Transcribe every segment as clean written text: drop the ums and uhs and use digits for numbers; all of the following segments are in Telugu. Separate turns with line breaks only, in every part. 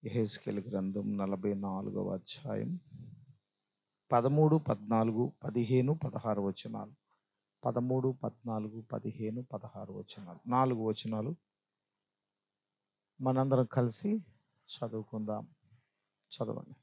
యెహెజ్కేలు గ్రంథం 44వ అధ్యాయం 13, 14, 15, 16 వచనాలు. 13, 14, 15, 16 వచనాలు. 4 వచనాలు మనందరం కలిసి చదువుకుందాం. చదవండి.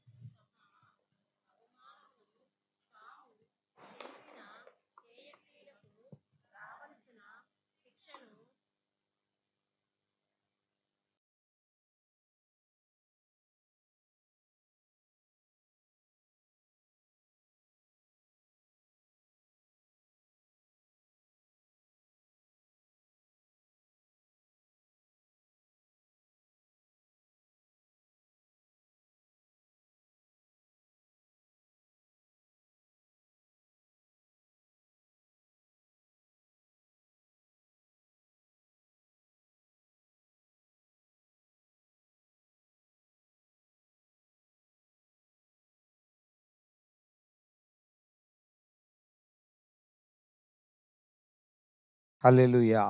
హల్లెలూయా.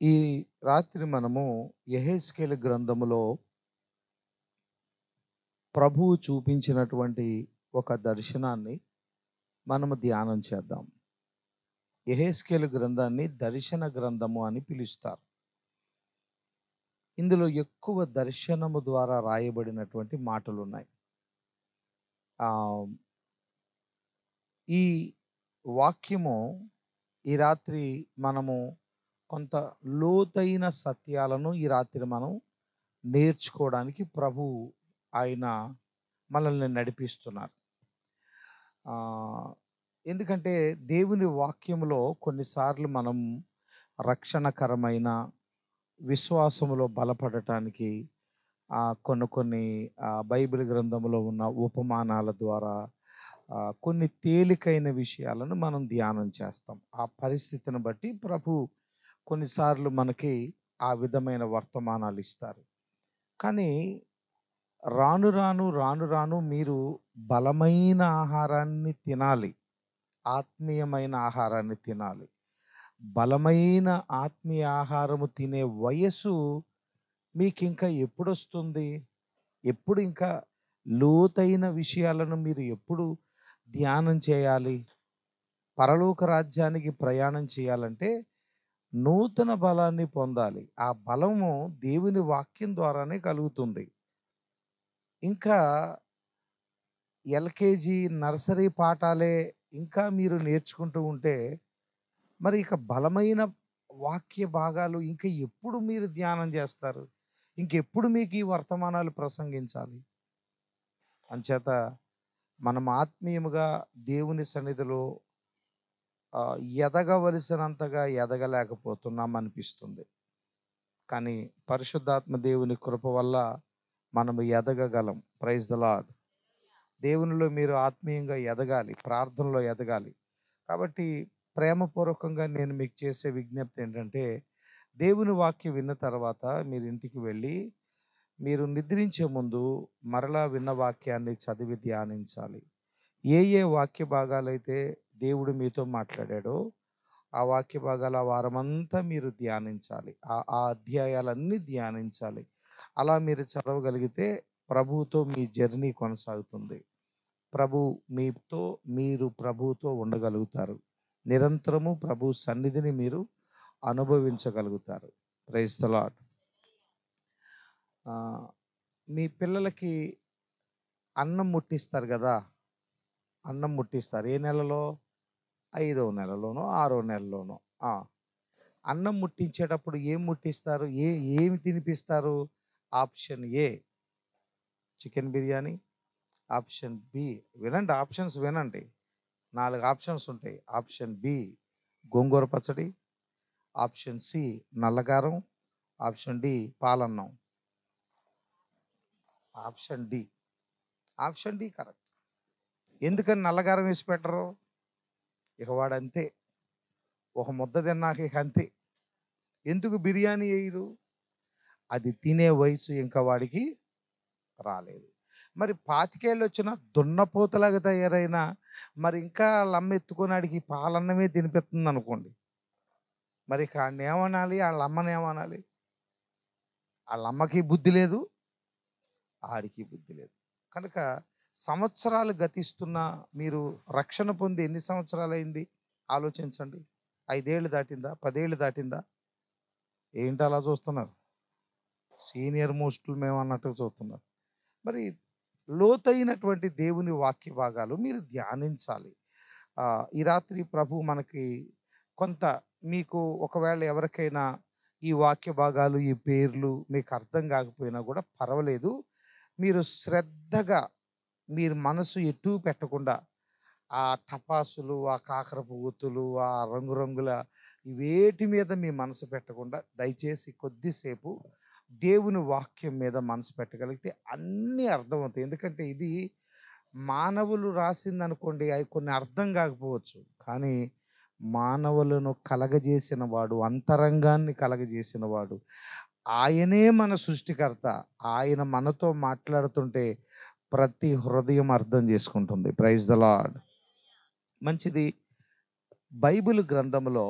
ఈ రాత్రి మనము యెహెజ్కేలు గ్రంథములో ప్రభువు చూపించినటువంటి ఒక దర్శనాన్ని మనము ధ్యానం చేద్దాం. యెహెజ్కేలు గ్రంథాన్ని దర్శన గ్రంథము అని పిలుస్తారు. ఇందులో ఎక్కువ దర్శనము ద్వారా రాయబడినటువంటి మాటలు ఉన్నాయి. ఈ వాక్యము ఈ రాత్రి మనము కొంత లోతైన సత్యాలను ఈ రాత్రి మనం నేర్చుకోవడానికి ప్రభు ఆయన మనల్ని నడిపిస్తున్నారు. ఎందుకంటే దేవుని వాక్యములో కొన్నిసార్లు మనం రక్షణకరమైన విశ్వాసములో బలపడటానికి కొన్ని బైబిల్ గ్రంథములో ఉన్న ఉపమానాల ద్వారా కొన్ని తేలికైన విషయాలను మనం ధ్యానం చేస్తాం. ఆ పరిస్థితిని బట్టి ప్రభు కొన్నిసార్లు మనకి ఆ విధమైన వర్తమానాలు ఇస్తారు. కానీ రాను రాను మీరు బలమైన ఆహారాన్ని తినాలి, ఆత్మీయమైన ఆహారాన్ని తినాలి. బలమైన ఆత్మీయ ఆహారము తినే వయస్సు మీకు ఇంకా ఎప్పుడు వస్తుంది? ఎప్పుడు ఇంకా లోతైన విషయాలను మీరు ఎప్పుడు ధ్యానం చేయాలి? పరలోక రాజ్యానికి ప్రయాణం చేయాలంటే నూతన బలాన్ని పొందాలి. ఆ బలము దేవుని వాక్యం ద్వారానే కలుగుతుంది. ఇంకా ఎల్కేజీ నర్సరీ పాఠాలే ఇంకా మీరు నేర్చుకుంటూ ఉంటే మరి ఇక బలమైన వాక్య భాగాలు ఇంకా ఎప్పుడు మీరు ధ్యానం చేస్తారు? ఇంకెప్పుడు మీకు ఈ వర్తమానాలు ప్రసంగించాలి? అంచేత మనం ఆత్మీయముగా దేవుని సన్నిధిలో ఎదగవలసినంతగా ఎదగలేకపోతున్నాం అనిపిస్తుంది. కానీ పరిశుద్ధాత్మ దేవుని కృప వల్ల మనము ఎదగగలం. Praise the lord. దేవునిలో మీరు ఆత్మీయంగా ఎదగాలి, ప్రార్థనలో ఎదగాలి. కాబట్టి ప్రేమపూర్వకంగా నేను మీకు చేసే విజ్ఞప్తి ఏంటంటే, దేవుని వాక్యం విన్న తర్వాత మీరు ఇంటికి వెళ్ళి మీరు నిద్రించే ముందు మరలా విన్న వాక్యాన్ని చదివి ధ్యానించాలి. ఏ వాక్య భాగాలైతే దేవుడు మీతో మాట్లాడాడో ఆ వాక్య భాగాల వారమంతా మీరు ధ్యానించాలి. ఆ అధ్యాయాలన్నీ ధ్యానించాలి. అలా మీరు చదవగలిగితే ప్రభువుతో మీ జర్నీ కొనసాగుతుంది. మీరు ప్రభువుతో ఉండగలుగుతారు. నిరంతరము ప్రభు సన్నిధిని మీరు అనుభవించగలుగుతారు. Praise the Lord. మీ పిల్లలకి అన్నం ముట్టిస్తారు కదా, అన్నం ముట్టిస్తారు. ఏ నెలలో? 5వ నెలలోనో 6వ నెలలోనో. అన్నం ముట్టించేటప్పుడు ఏం ముట్టిస్తారు? ఏమి తినిపిస్తారు? Option A chicken biryani, option B వినండి, ఆప్షన్స్ వినండి, 4 ఆప్షన్స్ ఉంటాయి. ఆప్షన్ బి గోంగూర పచ్చడి, ఆప్షన్ సి నల్లగారం, ఆప్షన్ డి పాలన్నం. Option D correct. ఎందుకని నల్లగారం వేసి పెట్టరు? ఇక వాడంతే, ఒక ముద్ద తిన్నాక ఇక అంతే. ఎందుకు బిర్యానీ వేయరు? అది తినే వయసు ఇంకా వాడికి రాలేదు. మరి 25 ఏళ్ళు వచ్చిన దున్నపోతలాగా తయారైనా మరి ఇంకా లమ్మ ఎత్తుకున్నాడికి పాలన్నమే తినిపిస్తుంది అనుకోండి, మరి ఆడిని ఏమనాలి? వాళ్ళ అమ్మని ఏమనాలి? వాళ్ళ అమ్మకి బుద్ధి లేదు, ఆడికి బుద్ధి లేదు. కనుక సంవత్సరాలు గతిస్తున్న మీరు రక్షణ పొంది ఎన్ని సంవత్సరాలు అయింది ఆలోచించండి. 5 ఏళ్ళు దాటిందా, 10 ఏళ్ళు దాటిందా? ఏంటి అలా చూస్తున్నారు? సీనియర్ మోస్టులు మేము అన్నట్టుగా చూస్తున్నారు. మరి లోతైనటువంటి దేవుని వాక్య భాగాలు మీరు ధ్యానించాలి. ఈ రాత్రి ప్రభు మనకి కొంత, మీకు ఒకవేళ ఎవరికైనా ఈ వాక్య భాగాలు, ఈ పేర్లు మీకు అర్థం కాకపోయినా కూడా పర్వాలేదు. మీరు శ్రద్ధగా, మీరు మనసు ఎటు పెట్టకుండా ఆ టపాసులు, ఆ కాకరపు గుత్తులు, ఆ రంగురంగుల వేటి మీద మీ మనసు పెట్టకుండా దయచేసి కొద్దిసేపు దేవుని వాక్యం మీద మనసు పెట్టగలిగితే అన్నీ అర్థమవుతాయి. ఎందుకంటే ఇది మానవులు రాసింది అనుకోండి, అవి కొన్ని అర్థం కాకపోవచ్చు. కానీ మానవులను కలగజేసిన వాడు, అంతరంగాన్ని కలగజేసిన వాడు, ఆయనే మన సృష్టికర్త. ఆయన మనతో మాట్లాడుతుంటే ప్రతి హృదయం అర్థం చేసుకుంటుంది. Praise the Lord. మంచిది. బైబిల్ గ్రంథంలో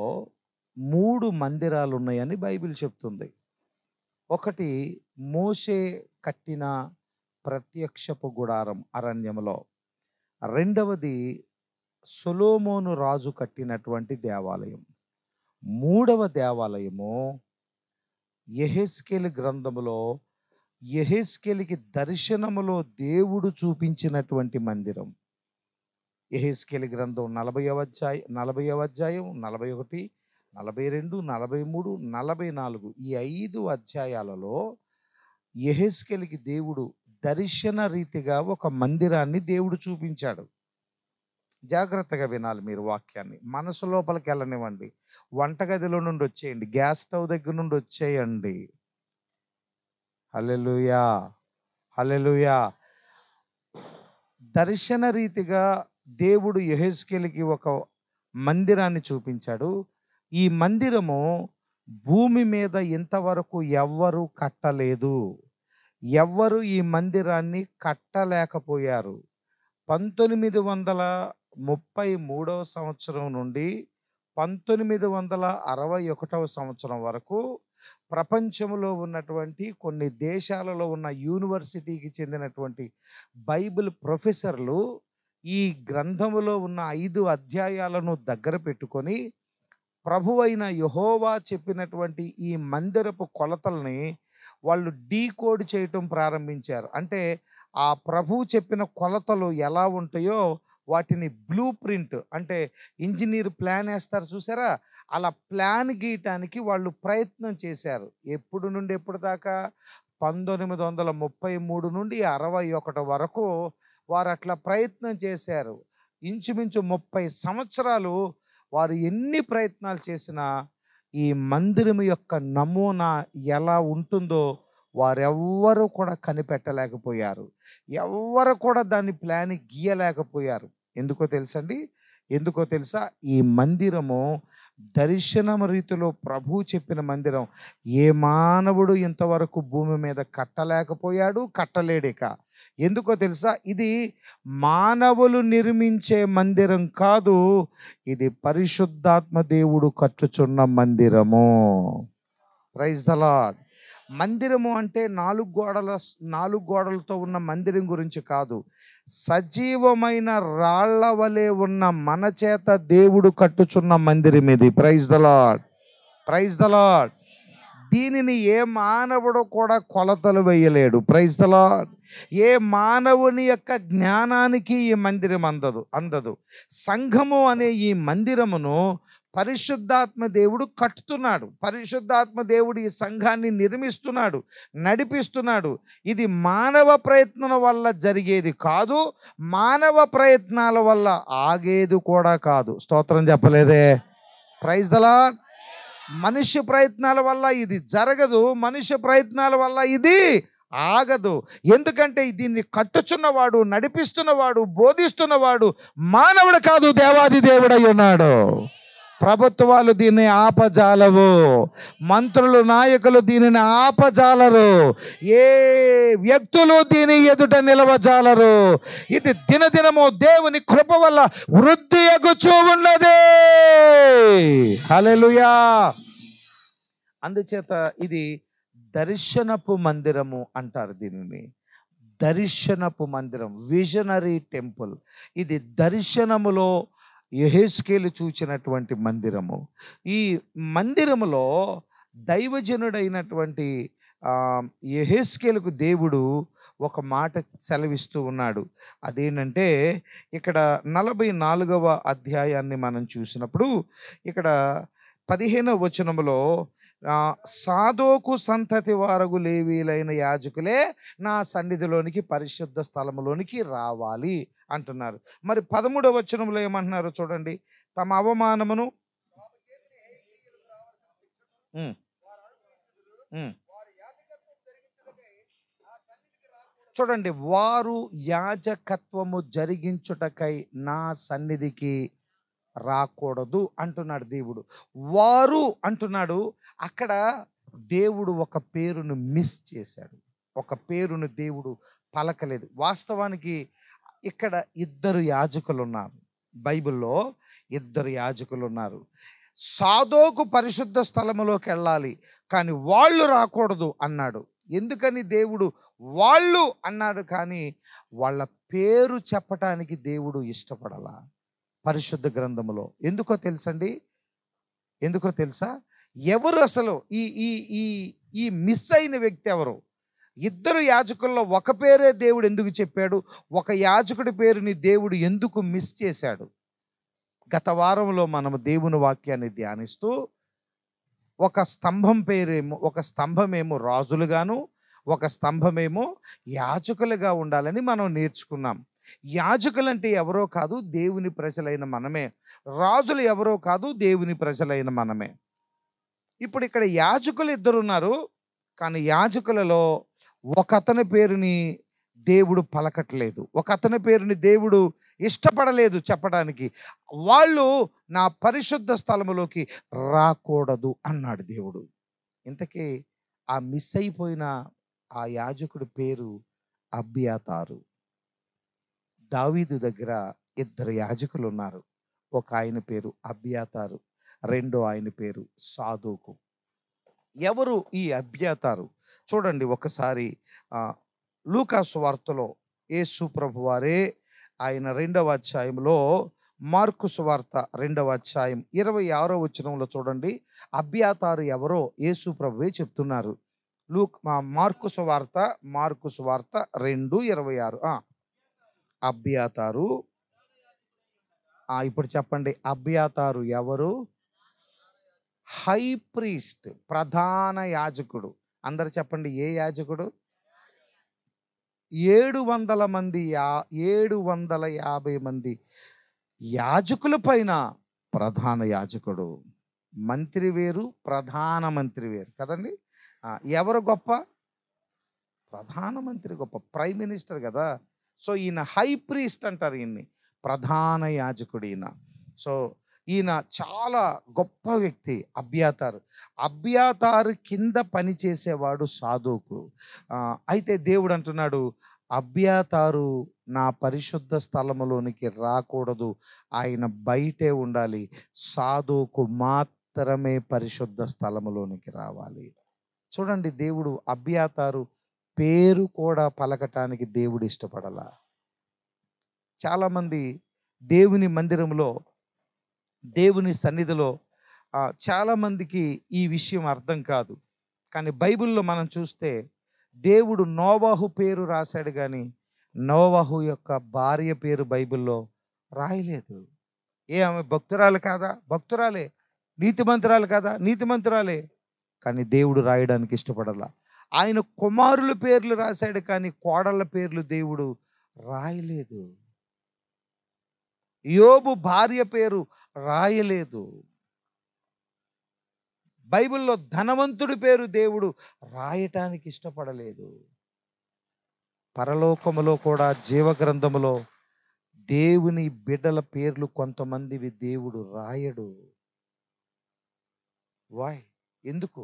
3 మందిరాలు ఉన్నాయని బైబిల్ చెప్తుంది. ఒకటి మోషే కట్టిన ప్రత్యక్షపు గుడారం అరణ్యములో, రెండవది సొలొమోను రాజు కట్టినటువంటి దేవాలయం, మూడవ దేవాలయము యెహెజ్కేలు గ్రంథములో యెహెజ్కేలుకి దర్శనములో దేవుడు చూపించినటువంటి మందిరం. యెహెజ్కేలు గ్రంథం 40వ అధ్యాయం, 41, 42, 43, 44 ఈ 5 అధ్యాయాలలో యెహెజ్కేలుకి దేవుడు దర్శన రీతిగా ఒక మందిరాన్ని దేవుడు చూపించాడు. జాగ్రత్తగా వినాలి మీరు వాక్యాన్ని. మనసు లోపలికి వెళ్ళనివ్వండి. వంటగదిలో నుండి వచ్చేయండి, గ్యాస్ స్టవ్ దగ్గర నుండి వచ్చేయండి. హల్లెలూయా, హల్లెలూయా. దర్శన రీతిగా దేవుడు యెహెజ్కేలుకి ఒక మందిరాన్ని చూపించాడు. ఈ మందిరము భూమి మీద ఇంతవరకు ఎవ్వరూ కట్టలేదు, ఎవ్వరు ఈ మందిరాన్ని కట్టలేకపోయారు. 1933వ సంవత్సరం నుండి 1961వ సంవత్సరం వరకు ప్రపంచంలో ఉన్నటువంటి కొన్ని దేశాలలో ఉన్న యూనివర్సిటీకి చెందినటువంటి బైబిల్ ప్రొఫెసర్లు ఈ గ్రంథములో ఉన్న 5 అధ్యాయాలను దగ్గర పెట్టుకొని ప్రభువైన యెహోవా చెప్పినటువంటి ఈ మందిరపు కొలతల్ని వాళ్ళు డీకోడ్ చేయటం ప్రారంభించారు. అంటే ఆ ప్రభువు చెప్పిన కొలతలు ఎలా ఉంటాయో వాటిని బ్లూ ప్రింట్, అంటే ఇంజనీర్ ప్లాన్ వేస్తారు చూసారా, అలా ప్లాన్ గీయటానికి వాళ్ళు ప్రయత్నం చేశారు. ఎప్పుడు నుండి ఎప్పుడు దాకా? 1933 నుండి 61 వరకు వారు అట్లా ప్రయత్నం చేశారు. ఇంచుమించు 30 సంవత్సరాలు వారు ఎన్ని ప్రయత్నాలు చేసినా ఈ మందిరం యొక్క నమూనా ఎలా ఉంటుందో వారెవ్వరూ కూడా కనిపెట్టలేకపోయారు. ఎవ్వరు కూడా దాని ప్లాన్ గీయలేకపోయారు. ఎందుకో తెలుసండి? ఎందుకో తెలుసా? ఈ మందిరము దర్శనం రీతిలో ప్రభువు చెప్పిన మందిరం ఏ మానవుడు ఇంతవరకు భూమి మీద కట్టలేకపోయాడు, కట్టలేడిక. ఎందుకో తెలుసా? ఇది మానవులు నిర్మించే మందిరం కాదు, ఇది పరిశుద్ధాత్మ దేవుడు కట్టుచున్న మందిరము. Praise the Lord. మందిరము అంటే 4 గోడలతో ఉన్న మందిరం గురించి కాదు, సజీవమైన రాళ్ల వలె ఉన్న మన చేత దేవుడు కట్టుచున్న మందిరం ఇది. Praise the lord, praise the Lord. దీనిని ఏ మానవుడు కూడా కొలతలు వేయలేడు. Praise the Lord. ఏ మానవుని యొక్క జ్ఞానానికి ఈ మందిరం అందదు. సంఘము అనే ఈ మందిరమును పరిశుద్ధాత్మ దేవుడు కట్టుతున్నాడు. పరిశుద్ధాత్మ దేవుడు ఈ సంఘాన్ని నిర్మిస్తున్నాడు, నడిపిస్తున్నాడు. ఇది మానవ ప్రయత్నం వల్ల జరిగేది కాదు, మానవ ప్రయత్నాల వల్ల ఆగేది కూడా కాదు. స్తోత్రం చెప్పలేదే? Praise the Lord. మనుష్య ప్రయత్నాల వల్ల ఇది జరగదు, మనుష్య ప్రయత్నాల వల్ల ఇది ఆగదు. ఎందుకంటే దీన్ని కట్టుచున్నవాడు, నడిపిస్తున్నవాడు, బోధిస్తున్నవాడు మానవుడు కాదు, దేవాది దేవుడై ఉన్నాడు. ప్రభుత్వాలు దీన్ని ఆపజాలవు, మంత్రులు, నాయకులు దీనిని ఆపజాలరు, ఏ వ్యక్తులు దీని ఎదుట నిలవజాలరు. ఇది దినదినము దేవుని కృప వల్ల వృద్ధి ఎగుచూ ఉన్నది. హల్లెలూయా. అందుచేత ఇది దర్శనపు మందిరము అంటారు దీనిని. దర్శనపు మందిరం, విజనరీ టెంపుల్. ఇది దర్శనములో యెహెజ్కేలు చూచినటువంటి మందిరము. ఈ మందిరములో దైవజనుడైనటువంటి యెహెజ్కేలుకు దేవుడు ఒక మాట సెలవిస్తూ ఉన్నాడు. అదేంటంటే ఇక్కడ 44వ అధ్యాయాన్ని మనం చూసినప్పుడు ఇక్కడ 15వ వచనములో సాదోకు సంతతి వారగు లేవీలైన యాజకులే నా సన్నిధిలోనికి పరిశుద్ధ స్థలములోనికి రావాలి అంటున్నారు. మరి 13వ వచనంలో ఏమంటున్నారో చూడండి. తమ అవమానమును చూడండి, వారు యాజకత్వము జరిగించుటకై నా సన్నిధికి రాకూడదు అంటున్నాడు దేవుడు. వారు అంటున్నాడు. అక్కడ దేవుడు ఒక పేరును మిస్ చేశాడు. ఒక పేరును దేవుడు పలకలేదు. వాస్తవానికి ఇక్కడ ఇద్దరు యాజకులు ఉన్నారు. బైబిల్లో ఇద్దరు యాజకులు ఉన్నారు. సాదోకు పరిశుద్ధ స్థలములోకి వెళ్ళాలి, కానీ వాళ్ళు రాకూడదు అన్నాడు. ఎందుకని దేవుడు వాళ్ళు అన్నాడు, కానీ వాళ్ళ పేరు చెప్పటానికి దేవుడు ఇష్టపడాల పరిశుద్ధ గ్రంథములో. ఎందుకో తెలుసండి? ఎందుకో తెలుసా? ఎవరు అసలు ఈ ఈ ఈ ఈ మిస్ అయిన వ్యక్తి ఎవరు? ఇద్దరు యాజకుల్లో ఒక పేరే దేవుడు ఎందుకు చెప్పాడు? ఒక యాజకుడి పేరుని దేవుడు ఎందుకు మిస్ చేశాడు? గత వారంలో మనము దేవుని వాక్యాన్ని ధ్యానిస్తూ ఒక స్తంభమేమో రాజులుగాను, ఒక స్తంభమేమో యాజకులుగా ఉండాలని మనం నేర్చుకున్నాం. యాజకులంటే ఎవరో కాదు, దేవుని ప్రజలైన మనమే. రాజులు ఎవరో కాదు, దేవుని ప్రజలైన మనమే. ఇప్పుడు ఇక్కడ యాజకులు ఇద్దరు ఉన్నారు, కానీ యాజకులలో ఒక అతని పేరుని దేవుడు పలకట్లేదు, ఒక అతని పేరుని దేవుడు ఇష్టపడలేదు చెప్పడానికి. వాళ్ళు నా పరిశుద్ధ స్థలములోకి రాకూడదు అన్నాడు దేవుడు. ఇంతకీ ఆ మిస్ అయిపోయిన ఆ యాజకుడి పేరు అబ్యాతారు. దావీదు దగ్గర ఇద్దరు యాజకులు ఉన్నారు. ఒక ఆయన పేరు అబ్యాతారు, రెండో ఆయన పేరు సాదోకు. ఎవరు ఈ అబ్యాతారు? చూడండి ఒకసారి లూకా సువార్తలో యేసు ప్రభువారే ఆయన 2వ అధ్యాయంలో, మార్కు సువార్త 2వ అధ్యాయం 26వ వచనంలో చూడండి. అబ్యాతారు ఎవరో యేసు ప్రభువే చెప్తున్నారు. మార్కు సువార్త 2:26. అబ్యాతారు. ఇప్పుడు చెప్పండి, అబ్యాతారు ఎవరు? హై ప్రీస్ట్, ప్రధాన యాజకుడు. అందరు చెప్పండి, ఏ యాజకుడు? 750 మంది యాజకుల పైన ప్రధాన యాజకుడు. మంత్రి వేరు, ప్రధానమంత్రి వేరు కదండి. ఎవరు గొప్ప? ప్రధానమంత్రి గొప్ప, ప్రైమ్ మినిస్టర్ కదా. సో ఈయన హై ప్రీస్ట్ అంటారు, ఈయన్ని ప్రధాన యాజకుడు ఈయన. సో ఈయన చాలా గొప్ప వ్యక్తి అబ్యాతారు. అబ్యాతారు కింద పనిచేసేవాడు సాదోకు. అయితే దేవుడు అంటున్నాడు, అబ్యాతారు నా పరిశుద్ధ స్థలములోనికి రాకూడదు, ఆయన బయటే ఉండాలి. సాదోకు మాత్రమే పరిశుద్ధ స్థలములోనికి రావాలి. చూడండి, దేవుడు అబ్యాతారు పేరు కూడా పలకటానికి దేవుడు ఇష్టపడాల. చాలామంది దేవుని మందిరంలో, దేవుని సన్నిధిలో చాలామందికి ఈ విషయం అర్థం కాదు. కానీ బైబిల్లో మనం చూస్తే దేవుడు నోవాహు పేరు రాశాడు, కానీ నోవాహు యొక్క భార్య పేరు బైబిల్లో రాయలేదు. ఆమె భక్తురాలు కాదా? భక్తురాలే. నీతిమంతురాలు కాదా? నీతిమంతురాలే. కానీ దేవుడు రాయడానికి ఇష్టపడాల. ఆయన కుమారుల పేర్లు రాశాడు, కానీ కోడళ్ళ పేర్లు దేవుడు రాయలేదు. యోబు భార్య పేరు రాయలేదు. బైబిల్లో ధనవంతుడి పేరు దేవుడు రాయటానికి ఇష్టపడలేదు. పరలోకములో కూడా జీవగ్రంథములో దేవుని బిడ్డల పేర్లు కొంతమందివి దేవుడు రాయడు. వాయ్? ఎందుకు?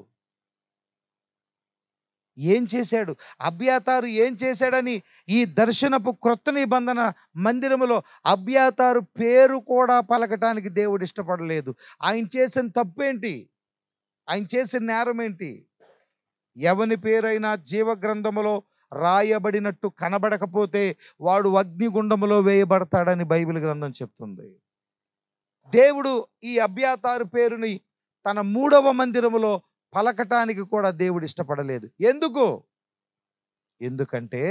ఏం చేశాడు అబ్యాతారు? ఏం చేశాడని ఈ దర్శనపు క్రొత్త నిబంధన మందిరములో అబ్యాతారు పేరు కూడా పలకటానికి దేవుడు ఇష్టపడలేదు. ఆయన చేసిన తప్పేంటి? ఆయన చేసిన నేరం ఏంటి? ఎవని పేరైనా జీవగ్రంథములో రాయబడినట్టు కనబడకపోతే వాడు అగ్నిగుండములో వేయబడతాడని బైబిల్ గ్రంథం చెప్తుంది. దేవుడు ఈ అబ్యాతారు పేరుని తన 3వ మందిరములో పలకటానికి కూడా దేవుడు ఇష్టపడలేదు. ఎందుకంటే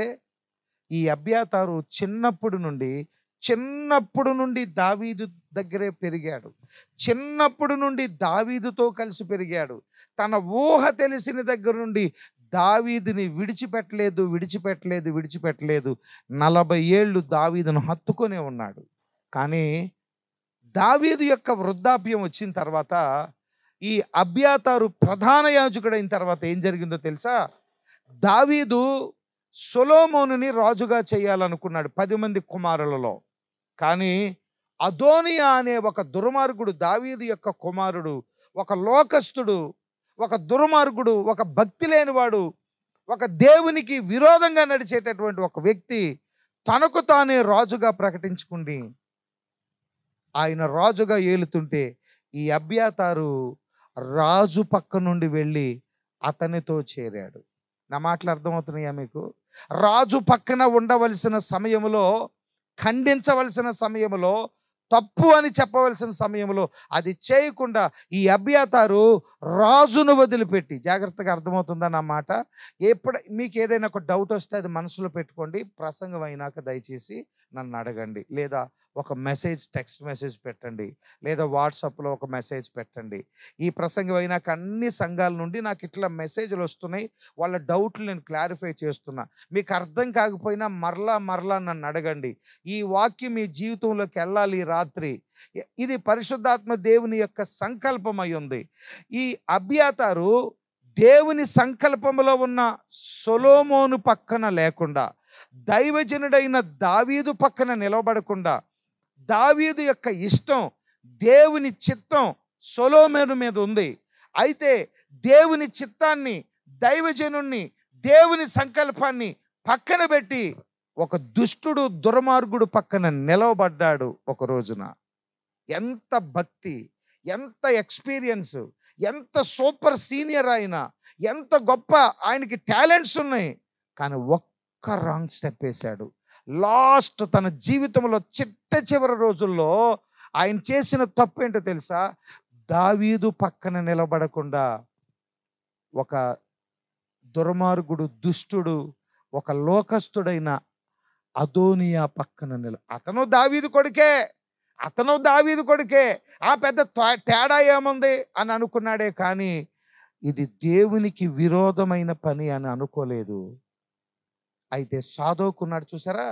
ఈ అబ్యాతారు చిన్నప్పుడు నుండి దావీదు దగ్గరే పెరిగాడు. చిన్నప్పుడు నుండి దావీదుతో కలిసి పెరిగాడు. తన ఊహ తెలిసిన దగ్గర నుండి దావీదుని విడిచిపెట్టలేదు. 40 ఏళ్ళు దావీదును హత్తుకొనే ఉన్నాడు. కానీ దావీదు యొక్క వృద్ధాప్యం వచ్చిన తర్వాత, ఈ అబ్యాతారు ప్రధాన యాజకుడైన తర్వాత ఏం జరిగిందో తెలుసా? దావీదు సొలొమోనుని రాజుగా చేయాలనుకున్నాడు 10 మంది కుమారులలో. కానీ అదోనియా అనే ఒక దుర్మార్గుడు, దావీదు యొక్క కుమారుడు, ఒక లోకస్తుడు, ఒక దుర్మార్గుడు, ఒక భక్తి లేనివాడు, ఒక దేవునికి విరోధంగా నడిచేటటువంటి ఒక వ్యక్తి తనకు తానే రాజుగా ప్రకటించుకుంది. ఆయన రాజుగా ఏలుతుంటే ఈ అబ్యాతారు రాజు పక్క నుండి వెళ్ళి అతనితో చేరాడు. నా మాటలు అర్థమవుతున్నాయా మీకు? రాజు పక్కన ఉండవలసిన సమయంలో, ఖండించవలసిన సమయంలో, తప్పు అని చెప్పవలసిన సమయంలో అది చేయకుండా ఈ అబ్యాతారు రాజును వదిలిపెట్టి, జాగ్రత్తగా అర్థమవుతుందా నా మాట? మీకు ఏదైనా ఒక డౌట్ వస్తే అది మనసులో పెట్టుకోండి. ప్రసంగం అయినాక దయచేసి నన్ను అడగండి, లేదా ఒక టెక్స్ట్ మెసేజ్ పెట్టండి, లేదా వాట్సాప్లో ఒక మెసేజ్ పెట్టండి. ఈ ప్రసంగం అయినాక అన్ని సంఘాల నుండి నాకు ఇట్లా మెసేజ్లు వస్తున్నాయి, వాళ్ళ డౌట్లు నేను క్లారిఫై చేస్తున్నా. మీకు అర్థం కాకపోయినా మరలా నన్ను అడగండి. ఈ వాక్యం మీ జీవితంలోకి వెళ్ళాలి ఈ రాత్రి. ఇది పరిశుద్ధాత్మ దేవుని యొక్క సంకల్పం అయి ఉంది. ఈ అబ్యాతారు దేవుని సంకల్పంలో ఉన్న సొలొమోను పక్కన లేకుండా, దైవజనుడైన దావీదు పక్కన నిలబడకుండా, దావీదు యొక్క ఇష్టం, దేవుని చిత్తం సొలొమోను మీద ఉంది. అయితే దేవుని చిత్తాన్ని, దైవజనుణ్ణి, దేవుని సంకల్పాన్ని పక్కన పెట్టి ఒక దుష్టుడు, దుర్మార్గుడు పక్కన నిలవబడ్డాడు ఒక రోజున. ఎంత భక్తి, ఎంత ఎక్స్పీరియన్స్, ఎంత సూపర్ సీనియర్ ఆయన, ఎంత గొప్ప ఆయనకి టాలెంట్స్ ఉన్నాయి. కానీ ఒక్క రాంగ్ స్టెప్ వేశాడు. లాస్ట్ తన జీవితంలో చివరి రోజుల్లో ఆయన చేసిన తప్పు ఏంటో తెలుసా? దావీదు పక్కన నిలబడకుండా ఒక దుర్మార్గుడు, దుష్టుడు, ఒక లోకస్తుడైన అదోనియా పక్కన అతను దావీదు కొడుకే, ఆ పెద్ద తేడా ఏముంది అని అనుకున్నాడే. కానీ ఇది దేవునికి విరోధమైన పని అని అనుకోలేదు. అయితే సాదోకున్నాడు, చూసారా?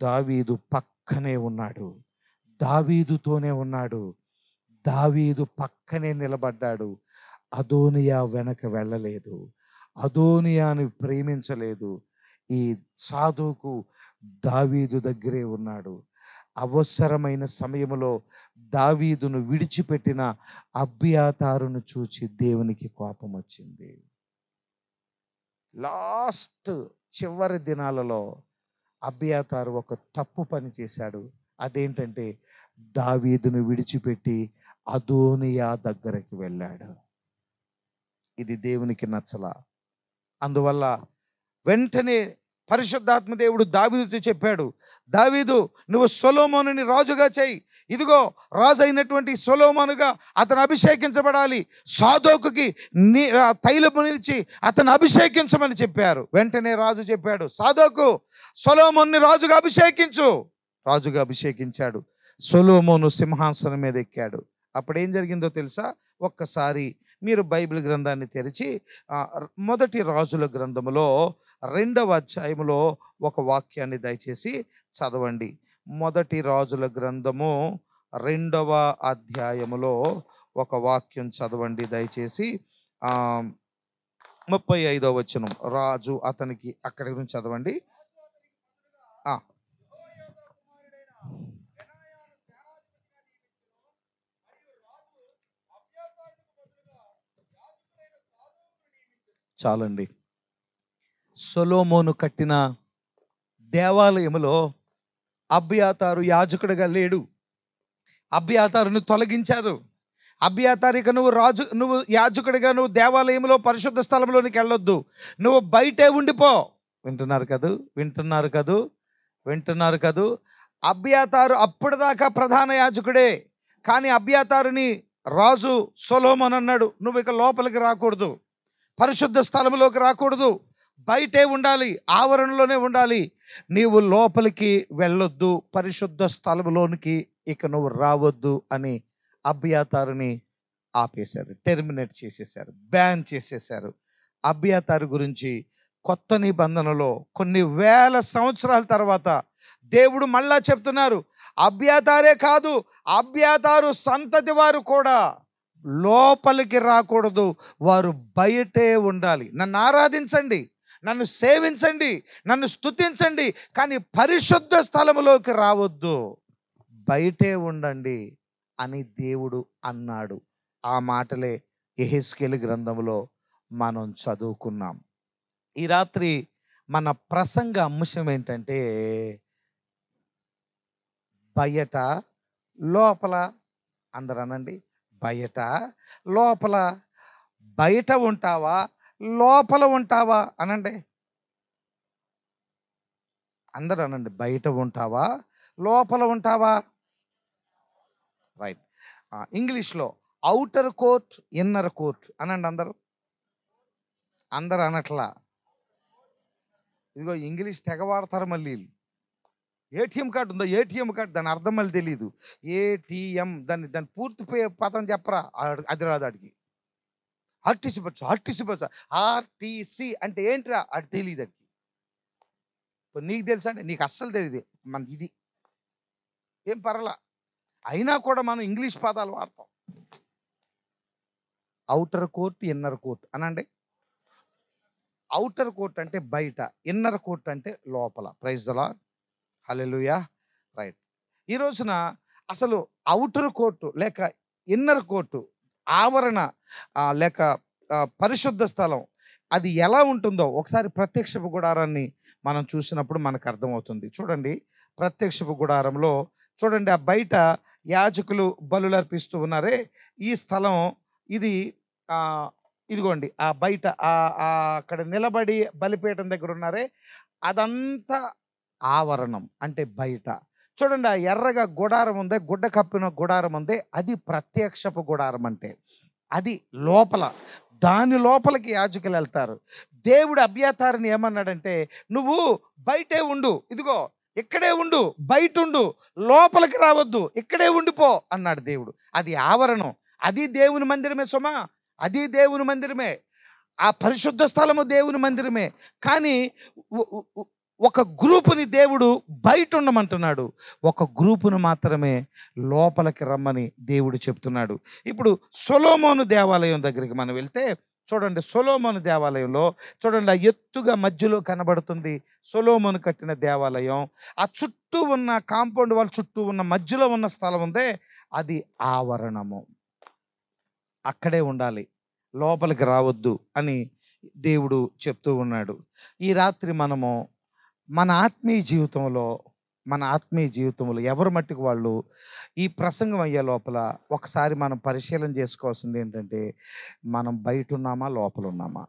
దావీదు పక్కనే ఉన్నాడు, దావీదుతోనే ఉన్నాడు, దావీదు పక్కనే నిలబడ్డాడు. అదోనియా వెనక వెళ్ళలేదు, అదోనియాని ప్రేమించలేదు. ఈ సాదోకు దావీదు దగ్గరే ఉన్నాడు. అవసరమైన సమయంలో దావీదును విడిచిపెట్టిన అబ్యాతారును చూచి దేవునికి కోపం వచ్చింది. చివరి దినాలలో అబ్యాతారు ఒక తప్పు పని చేశాడు. అదేంటంటే దావీదును విడిచిపెట్టి అదోనియా దగ్గరికి వెళ్ళాడు. ఇది దేవునికి నచ్చలా. అందువల్ల వెంటనే పరిశుద్ధాత్మ దేవుడు దావీదుతో చెప్పాడు, దావీదు, నువ్వు సొలొమోనుని రాజుగా చేయి. ఇదిగో రాజు అయినటువంటి సొలొమోనుగా అతను అభిషేకించబడాలి. సాదోకుకి తైలము నిలిచి అతను అభిషేకించమని చెప్పారు. వెంటనే రాజు చెప్పాడు, సాదోకు, సొలొమోనుని రాజుగా అభిషేకించు. రాజుగా అభిషేకించాడు. సొలొమోను సింహాసనం మీద ఎక్కాడు. అప్పుడు ఏం జరిగిందో తెలుసా? ఒక్కసారి మీరు బైబిల్ గ్రంథాన్ని తెరిచి మొదటి రాజుల గ్రంథములో 2వ అధ్యాయములో ఒక వాక్యాన్ని దయచేసి చదవండి. మొదటి రాజుల గ్రంథము 2వ అధ్యాయములో ఒక వాక్యం చదవండి దయచేసి. 35వ వచనం. రాజు అతనికి, అక్కడి నుంచి చదవండి. చాలండి. సొలొమోను కట్టిన దేవాలయములో అబ్యాతారు యాజకుడిగా లేడు. అబ్యాతారును తొలగించారు. అబ్యాతారిక నువ్వు యాజకుడిగా నువ్వు దేవాలయంలో పరిశుద్ధ స్థలంలోనికి వెళ్ళొద్దు, నువ్వు బయటే ఉండిపో. వింటున్నారు కదూ. అబ్యాతారు అప్పటిదాకా ప్రధాన యాజకుడే, కానీ అబ్యాతారుని రాజు సొలొమోను అన్నాడు, నువ్వు ఇక లోపలికి రాకూడదు, పరిశుద్ధ స్థలంలోకి రాకూడదు, బయటే ఉండాలి, ఆవరణలోనే ఉండాలి, నీవు లోపలికి వెళ్ళొద్దు, పరిశుద్ధ స్థలంలోనికి ఇక నువ్వు రావద్దు అని అబ్యాతారుని ఆపేశారు, టెర్మినేట్ చేసేశారు, బ్యాన్ చేసేశారు. అబ్యాతారు గురించి కొత్త నిబంధనలో కొన్ని వేల సంవత్సరాల తర్వాత దేవుడు మళ్ళా చెప్తున్నారు, అబ్యాతారే కాదు, అబ్యాతారు సంతతి వారు కూడా లోపలికి రాకూడదు, వారు బయటే ఉండాలి. నన్ను ఆరాధించండి, నన్ను సేవించండి, నన్ను స్తుతించండి, కానీ పరిశుద్ధ స్థలములోకి రావద్దు, బయటే ఉండండి అని దేవుడు అన్నాడు. ఆ మాటలే యెహెజ్కేలు గ్రంథంలో మనం చదువుకున్నాం. ఈ రాత్రి మన ప్రసంగ అంశం ఏంటంటే బయట లోపల. అందరూ అనండి, బయట లోపల. బయట ఉంటావా లోపల ఉంటావా అనండి. అందరూ అనండి, బయట ఉంటావా లోపల ఉంటావా. రైట్. ఇంగ్లీష్లో అవుటర్ కోర్ట్ ఇన్నర్ కోర్ట్ అనండి. అందరూ అనట్లా. ఇదిగో ఇంగ్లీష్ తెగ వాడతారు మళ్ళీ. ఏటీఎం కార్డు ఉందో, ఏటీఎం కార్డు, దాని అర్థం మళ్ళీ తెలియదు. ఏటీఎం దాని పూర్తి పదం చెప్పరా, అది రాదు అడిగి. ఆర్టీసీ బస్సు ఆర్టీసీ అంటే ఏంటిరా అది తెలియదు అడిగి. ఇప్పుడు నీకు తెలుసా అంటే నీకు అస్సలు తెలియదు. మన ఇది ఏం పర్లా, అయినా కూడా మనం ఇంగ్లీష్ పదాలు వాడతాం. అవుటర్ కోర్ట్ ఇన్నర్ కోర్ట్ అనండి. అవుటర్ కోర్ట్ అంటే బయట, ఇన్నర్ కోర్ట్ అంటే లోపల. Praise the lord, hallelujah. Right. ఈ రోజున అసలు అవుటర్ కోర్టు లేక ఇన్నర్ కోర్టు, ఆవరణ లేక పరిశుద్ధ స్థలం, అది ఎలా ఉంటుందో ఒకసారి ప్రత్యక్షపు గుడారాన్ని మనం చూసినప్పుడు మనకు అర్థమవుతుంది. చూడండి, ప్రత్యక్షపు గుడారంలో చూడండి, ఆ బయట యాజకులు బలులు అర్పిస్తూ ఉన్నారే, ఈ స్థలం ఇది ఇదిగోండి, ఆ బయట అక్కడ నిలబడి బలిపీఠం దగ్గర ఉన్నారే, అదంతా ఆవరణం అంటే బయట. చూడండి, ఆ ఎర్రగా గుడారం ఉందే, గుడ్డ కప్పిన గుడారం ఉందే, అది ప్రత్యక్షపు గుడారం. అంటే అది లోపల, దాని లోపలికి యాజకులు వెళ్తారు. దేవుడు అబ్యాతారుని ఏమన్నాడంటే, నువ్వు బయటే ఉండు, ఇదిగో ఇక్కడే ఉండు, బయట ఉండు, లోపలికి రావద్దు, ఇక్కడే ఉండిపో అన్నాడు దేవుడు. అది ఆవరణం, అది దేవుని మందిరమే సుమా, అది దేవుని మందిరమే, ఆ పరిశుద్ధ స్థలము దేవుని మందిరమే. కానీ ఒక గ్రూపుని దేవుడు బయట ఉండమంటున్నాడు, ఒక గ్రూపును మాత్రమే లోపలికి రమ్మని దేవుడు చెప్తున్నాడు. ఇప్పుడు సొలొమోను దేవాలయం దగ్గరికి మనం వెళ్తే చూడండి, సొలొమోను దేవాలయంలో చూడండి, ఆ ఎత్తుగా మధ్యలో కనబడుతుంది సొలొమోను కట్టిన దేవాలయం. ఆ చుట్టూ ఉన్న కాంపౌండ్ వాళ్ళ చుట్టూ ఉన్న మధ్యలో ఉన్న స్థలం ఉందే, అది ఆవరణము, అక్కడే ఉండాలి, లోపలికి రావద్దు అని దేవుడు చెప్తూ ఉన్నాడు. ఈ రాత్రి మనము మన ఆత్మీయ జీవితంలో ఎవరి మట్టుకు వాళ్ళు ఈ ప్రసంగం అయ్యే లోపల ఒకసారి మనం పరిశీలన చేసుకోవాల్సింది ఏంటంటే, మనం బయట ఉన్నామా లోపల ఉన్నామా.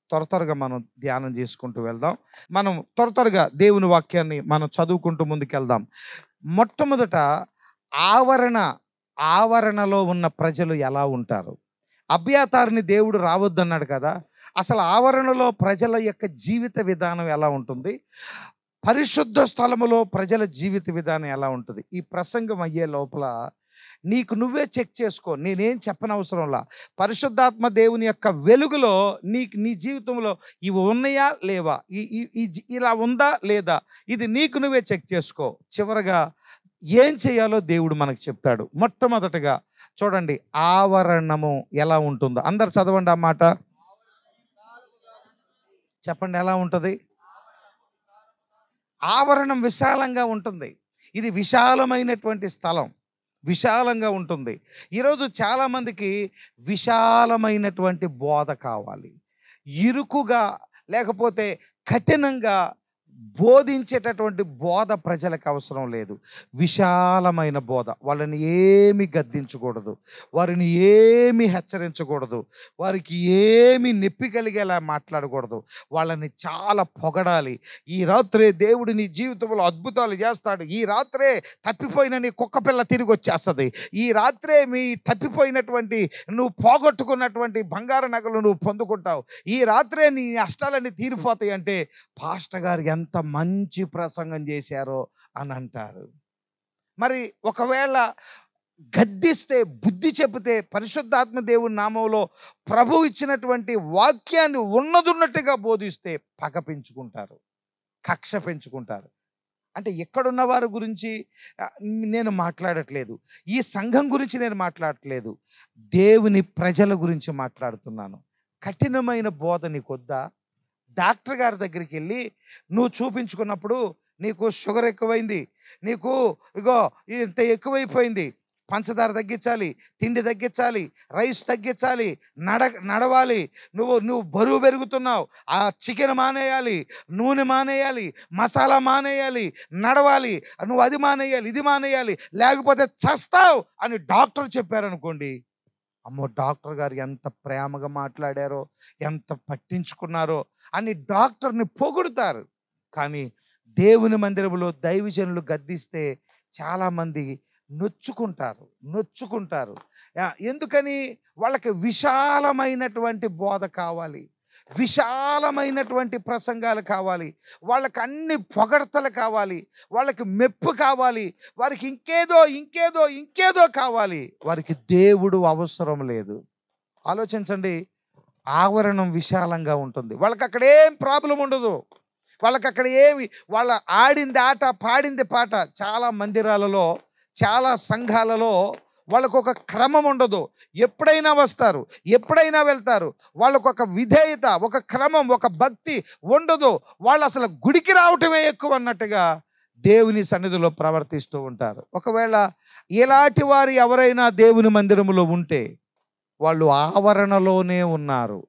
త్వరగా మనం ధ్యానం చేసుకుంటూ వెళ్దాం. మనం త్వరగా దేవుని వాక్యాన్ని మనం చదువుకుంటూ ముందుకెళ్దాం. మొట్టమొదట ఆవరణలో ఉన్న ప్రజలు ఎలా ఉంటారు. అబ్యాతారుని దేవుడు రావద్దన్నాడు కదా, అసలు ఆవరణలో ప్రజల యొక్క జీవిత విధానం ఎలా ఉంటుంది, పరిశుద్ధ స్థలములో ప్రజల జీవిత విధానం ఎలా ఉంటుంది. ఈ ప్రసంగం అయ్యే లోపల నీకు నువ్వే చెక్ చేసుకో, నేనేం చెప్పనవసరంలా. పరిశుద్ధాత్మ దేవుని యొక్క వెలుగులో నీ జీవితంలో ఇవి ఉన్నాయా లేవా, ఇలా ఉందా లేదా, ఇది నీకు నువ్వే చెక్ చేసుకో. చివరగా ఏం చేయాలో దేవుడు మనకు చెప్తాడు. మొట్టమొదటగా చూడండి, ఆవరణము ఎలా ఉంటుందో. అందరు చదవండి ఆ మాట, చెప్పండి ఎలా ఉంటుంది. ఆవరణం విశాలంగా ఉంటుంది. ఇది విశాలమైనటువంటి స్థలం, విశాలంగా ఉంటుంది. ఈరోజు చాలామందికి విశాలమైనటువంటి బోధ కావాలి, ఇరుకుగా లేకపోతే కఠినంగా బోధించేటటువంటి బోధ ప్రజలకు అవసరం లేదు. విశాలమైన బోధ. వాళ్ళని ఏమి గద్దించకూడదు, వారిని ఏమి హెచ్చరించకూడదు, వారికి ఏమి నొప్పి కలిగేలా మాట్లాడకూడదు. వాళ్ళని చాలా పొగడాలి. ఈ రాత్రే దేవుడు నీ జీవితంలో అద్భుతాలు చేస్తాడు. ఈ రాత్రే తప్పిపోయిన నీ కుక్క పిల్ల తిరిగి వచ్చేస్తుంది. ఈ రాత్రే మీ తప్పిపోయినటువంటి నువ్వు పోగొట్టుకున్నటువంటి బంగారు నగలు నువ్వు పొందుకుంటావు. ఈ రాత్రే నీ నష్టాలన్నీ తీరిపోతాయి అంటే పాస్టర్ గారు ఎంత మంచి ప్రసంగం చేశారో అని అంటారు. మరి ఒకవేళ గద్దిస్తే, బుద్ధి చెబితే, పరిశుద్ధాత్మ దేవుని నామంలో ప్రభు ఇచ్చినటువంటి వాక్యాన్ని ఉన్నదున్నట్టుగా బోధిస్తే పగ పెంచుకుంటారు, కక్ష పెంచుకుంటారు. అంటే ఎక్కడున్న వారి గురించి నేను మాట్లాడట్లేదు, ఈ సంఘం గురించి నేను మాట్లాడట్లేదు, దేవుని ప్రజల గురించి మాట్లాడుతున్నాను. కఠినమైన బోధ నీకొద్దా? డాక్టర్ గారి దగ్గరికి వెళ్ళి నువ్వు చూపించుకున్నప్పుడు నీకు షుగర్ ఎక్కువైంది, నీకు ఇగో ఇంత ఎక్కువైపోయింది, పంచదార తగ్గించాలి, తిండి తగ్గించాలి, రైస్ తగ్గించాలి, నడవాలి, నువ్వు బరువు పెరుగుతున్నావు, ఆ చికెన్ మానేయాలి, నూనె మానేయాలి, మసాలా మానేయాలి, నడవాలి, నువ్వు అది మానేయాలి, ఇది మానేయాలి, లేకపోతే చస్తావు అని డాక్టర్ చెప్పారనుకోండి, అమ్మో డాక్టర్ గారు ఎంత ప్రేమగా మాట్లాడారో, ఎంత పట్టించుకున్నారో అని డాక్టర్ని పొగుడుతారు. కానీ దేవుని మందిరంలో దైవజనులు గద్దిస్తే చాలామంది నొచ్చుకుంటారు. ఎందుకని? వాళ్ళకి విశాలమైనటువంటి బోధ కావాలి, విశాలమైనటువంటి ప్రసంగాలు కావాలి, వాళ్ళకి అన్ని పొగడ్తలు కావాలి, వాళ్ళకి మెప్పు కావాలి, వారికి ఇంకేదో కావాలి. వారికి దేవుడు అవసరం లేదు. ఆలోచించండి, ఆవరణం విశాలంగా ఉంటుంది, వాళ్ళకి అక్కడ ఏం ప్రాబ్లం ఉండదు, వాళ్ళకి అక్కడ ఏమి, వాళ్ళ ఆడింది ఆట, పాడింది పాట. చాలా మందిరాలలో, చాలా సంఘాలలో వాళ్ళకు ఒక క్రమం ఉండదు. ఎప్పుడైనా వస్తారు, ఎప్పుడైనా వెళ్తారు. వాళ్ళకు ఒక విధేయత, ఒక క్రమం, ఒక భక్తి ఉండదు. వాళ్ళు అసలు గుడికి రావటమే ఎక్కువ అన్నట్టుగా దేవుని సన్నిధిలో ప్రవర్తిస్తూ ఉంటారు. ఒకవేళ ఇలాంటి వారు ఎవరైనా దేవుని మందిరంలో ఉంటే వాళ్ళు ఆవరణలోనే ఉన్నారు.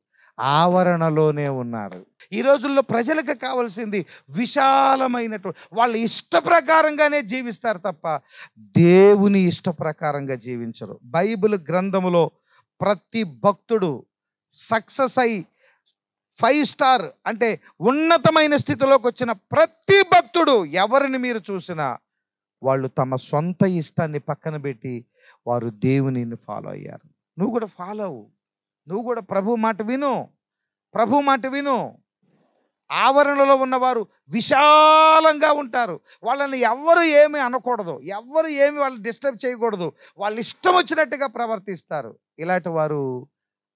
ఈ రోజుల్లో ప్రజలకు కావాల్సింది విశాలమైనటువంటి, వాళ్ళ ఇష్ట ప్రకారంగానే జీవిస్తారు తప్ప దేవుని ఇష్ట ప్రకారంగా జీవించరు. బైబిల్ గ్రంథములో ప్రతి భక్తుడు సక్సెస్ అయి 5 స్టార్ అంటే ఉన్నతమైన స్థితిలోకి వచ్చిన ప్రతి భక్తుడు ఎవరిని మీరు చూసినా వాళ్ళు తమ సొంత ఇష్టాన్ని పక్కన పెట్టి వారు దేవునిని ఫాలో అయ్యారు. నువ్వు కూడా ఫాలో అవ్వు, నువ్వు కూడా ప్రభు మాట విను. ఆవరణలో ఉన్నవారు విశాలంగా ఉంటారు. వాళ్ళని ఎవ్వరు ఏమి అనకూడదు, ఎవ్వరు ఏమి వాళ్ళు డిస్టర్బ్ చేయకూడదు, వాళ్ళు ఇష్టం వచ్చినట్టుగా ప్రవర్తిస్తారు. ఇలాంటి వారు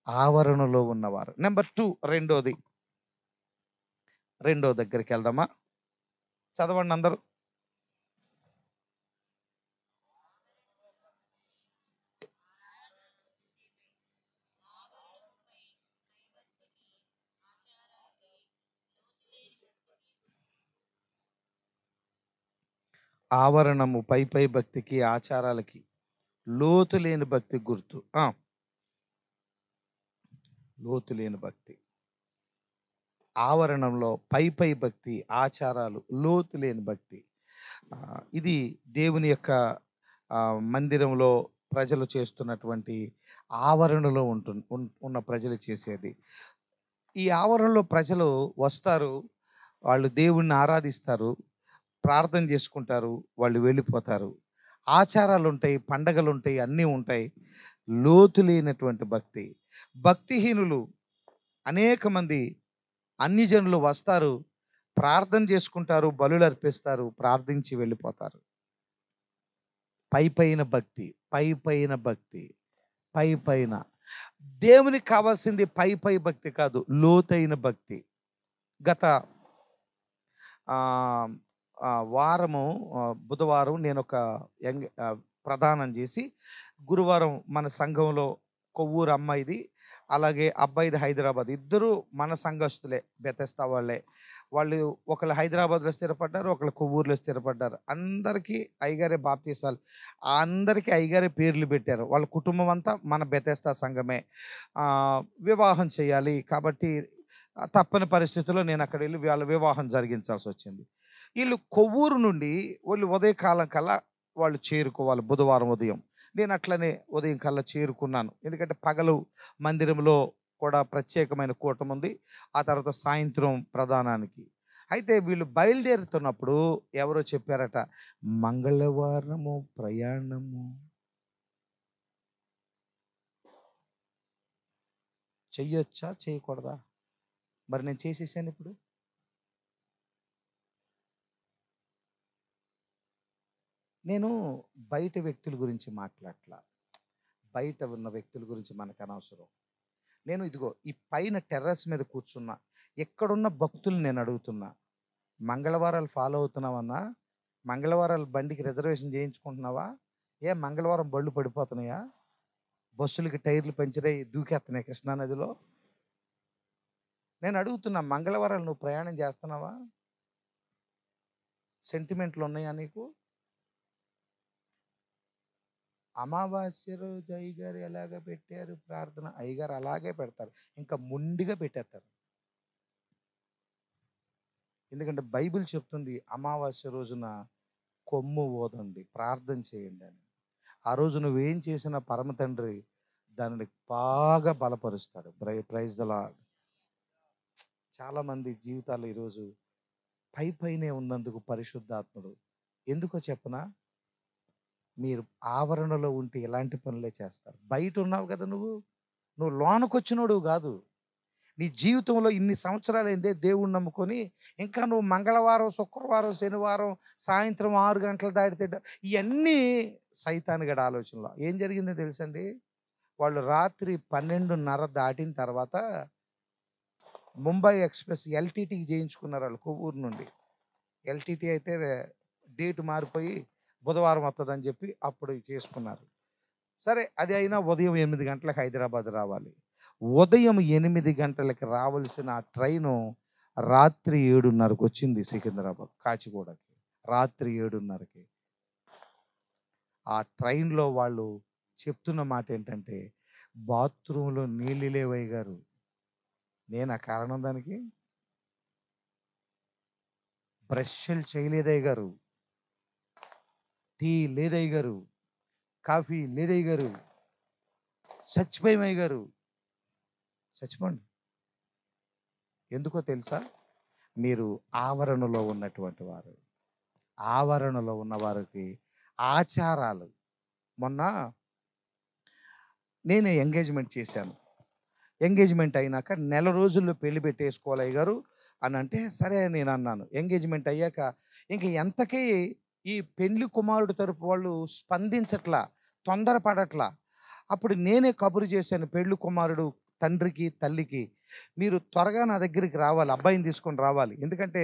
ఆవరణలో ఉన్నవారు. నెంబర్ 2, రెండో దగ్గరికి వెళ్దామా? చదవండి అందరూ. ఆవరణము పై భక్తికి, ఆచారాలకి, లోతు లేని భక్తి గుర్తు. లోతు లేని భక్తి, ఆవరణంలో పై భక్తి, ఆచారాలు, లోతు లేని భక్తి. ఇది దేవుని యొక్క మందిరంలో ప్రజలు చేస్తున్నటువంటి, ఆవరణలో ఉన్న ప్రజలు చేసేది. ఈ ఆవరణలో ప్రజలు వస్తారు, వాళ్ళు దేవుణ్ణి ఆరాధిస్తారు, ప్రార్థన చేసుకుంటారు, వాళ్ళు వెళ్ళిపోతారు. ఆచారాలు ఉంటాయి, పండగలు ఉంటాయి, అన్నీ ఉంటాయి. లోతు లేనటువంటి భక్తి. భక్తిహీనులు అనేక మంది, అన్ని జనులు వస్తారు, ప్రార్థన చేసుకుంటారు, బలులు అర్పిస్తారు, ప్రార్థించి వెళ్ళిపోతారు. పైన భక్తి, పైన. దేవునికి కావాల్సింది పై భక్తి కాదు, లోతైన భక్తి. గత వారము బుధవారం నేను ఒక ప్రదానం చేసి, గురువారం మన సంఘంలో కొవ్వూరు అమ్మాయిది, అలాగే అబ్బాయిది హైదరాబాద్, ఇద్దరు మన సంఘస్థులే, బెతెస్తా వాళ్ళే. వాళ్ళు ఒకళ్ళు హైదరాబాద్లో స్థిరపడ్డారు, ఒకళ్ళు కొవ్వూరులో స్థిరపడ్డారు. అందరికీ అయ్యగారే బాప్తీసాలు, అందరికీ అయ్యగారే పేర్లు పెట్టారు. వాళ్ళ కుటుంబం అంతా మన బెతెస్తా సంఘమే. వివాహం చేయాలి కాబట్టి తప్పని పరిస్థితుల్లో నేను అక్కడ వెళ్ళి వాళ్ళ వివాహం జరిగించాల్సి వచ్చింది. వీళ్ళు కొవ్వూరు నుండి వాళ్ళు ఉదయకాలం కల్లా వాళ్ళు చేరుకోవాలి, బుధవారం ఉదయం. నేను అట్లనే ఉదయం కల్లా చేరుకున్నాను. ఎందుకంటే పగలు మందిరంలో కూడా ప్రత్యేకమైన కూటం ఉంది. ఆ తర్వాత సాయంత్రం ప్రధానానికి. అయితే వీళ్ళు బయలుదేరుతున్నప్పుడు ఎవరో చెప్పారట, మంగళవారము ప్రయాణము. చెయ్యొచ్చా చేయకూడదా? మరి నేను చేసేసాను ఇప్పుడు. నేను బయట వ్యక్తుల గురించి మాట్లాడట్లా. బయట ఉన్న వ్యక్తుల గురించి మనకు అనవసరం. నేను ఇదిగో ఈ పైన టెర్రస్ మీద కూర్చున్నా. ఎక్కడున్న భక్తులు నేను అడుగుతున్నా, మంగళవారాలు ఫాలో అవుతున్నావన్నా? మంగళవారాలు బండికి రిజర్వేషన్ చేయించుకుంటున్నావా? మంగళవారం బళ్ళు పడిపోతున్నాయా? బస్సులకి టైర్లు పంచరై దూకేస్తున్నాయి కృష్ణానదిలో? నేను అడుగుతున్నా, మంగళవారాలు నువ్వు ప్రయాణం చేస్తున్నావా? సెంటిమెంట్లు ఉన్నాయా నీకు? అమావాస్య రోజు అయ్యగారు ఎలాగ పెట్టారు ప్రార్థన, అయ్యగారు అలాగే పెడతారు, ఇంకా మొండిగా పెట్టేస్తారు. ఎందుకంటే బైబిల్ చెప్తుంది అమావాస్య రోజున కొమ్ము ఊదండి, ప్రార్థన చేయండి అని. ఆ రోజు నువ్వేం చేసినా పరమ తండ్రి దానిని బాగా బలపరుస్తాడు. Praise the lord. చాలామంది జీవితాలు ఈరోజు పైనే ఉన్నందుకు పరిశుద్ధాత్ముడు ఎందుకో చెప్పనా, మీరు ఆవరణలో ఉంటే ఎలాంటి పనులే చేస్తారు. బయట ఉన్నావు కదా, నువ్వు లోనకొచ్చినోడు కాదు. నీ జీవితంలో ఇన్ని సంవత్సరాలు అయిందే దేవుణ్ణి నమ్ముకొని, ఇంకా నువ్వు మంగళవారం, శుక్రవారం, శనివారం సాయంత్రం 6 గంటలు దాటితే ఇవన్నీ సైతానుగడ ఆలోచనలో. ఏం జరిగిందో తెలుసండి, వాళ్ళు రాత్రి 12:30 దాటిన తర్వాత ముంబై ఎక్స్ప్రెస్ ఎల్టీటీకి చేయించుకున్నారు వాళ్ళు కొవ్వూరు నుండి. ఎల్టీటీ అయితే డేట్ మారిపోయి బుధవారం వస్తుందని చెప్పి అప్పుడు చేసుకున్నారు. సరే, అది అయినా ఉదయం 8 గంటలకు హైదరాబాద్ రావాలి. ఉదయం 8 గంటలకి రావాల్సిన ఆ ట్రైను రాత్రి 7:30కి వచ్చింది సికింద్రాబాద్ కాచిగూడకి. రాత్రి 7:30కి. ఆ ట్రైన్లో వాళ్ళు చెప్తున్న మాట ఏంటంటే, బాత్రూంలో నీళ్ళు లేవయ్య గారు. నేను ఆ కారణం దానికి, బ్రష్లు చేయలేదయ్య గారు, టీ లేదయ్య గారు, కాఫీ లేదయ్య గారు, చచ్చిపోయామయ్య గారు. చచ్చిపోండి. ఎందుకో తెలుసా, మీరు ఆవరణలో ఉన్నటువంటి వారు. ఆవరణలో ఉన్న వారికి ఆచారాలు. మొన్న నేనే ఎంగేజ్మెంట్ చేశాను. ఎంగేజ్మెంట్ అయినాక నెల రోజుల్లో పెళ్లి పెట్టేసుకోవాలి గారు అని అంటే, సరే నేను అన్నాను. ఎంగేజ్మెంట్ అయ్యాక ఇంక ఎంతకీ ఈ పెళ్లి కుమారుడు తరపు వాళ్ళు స్పందించట్లా, తొందరపడట్లా. అప్పుడు నేనే కబురు చేశాను పెళ్లి కుమారుడు తండ్రికి తల్లికి, మీరు త్వరగా నా దగ్గరికి రావాలి, అబ్బాయిని తీసుకొని రావాలి. ఎందుకంటే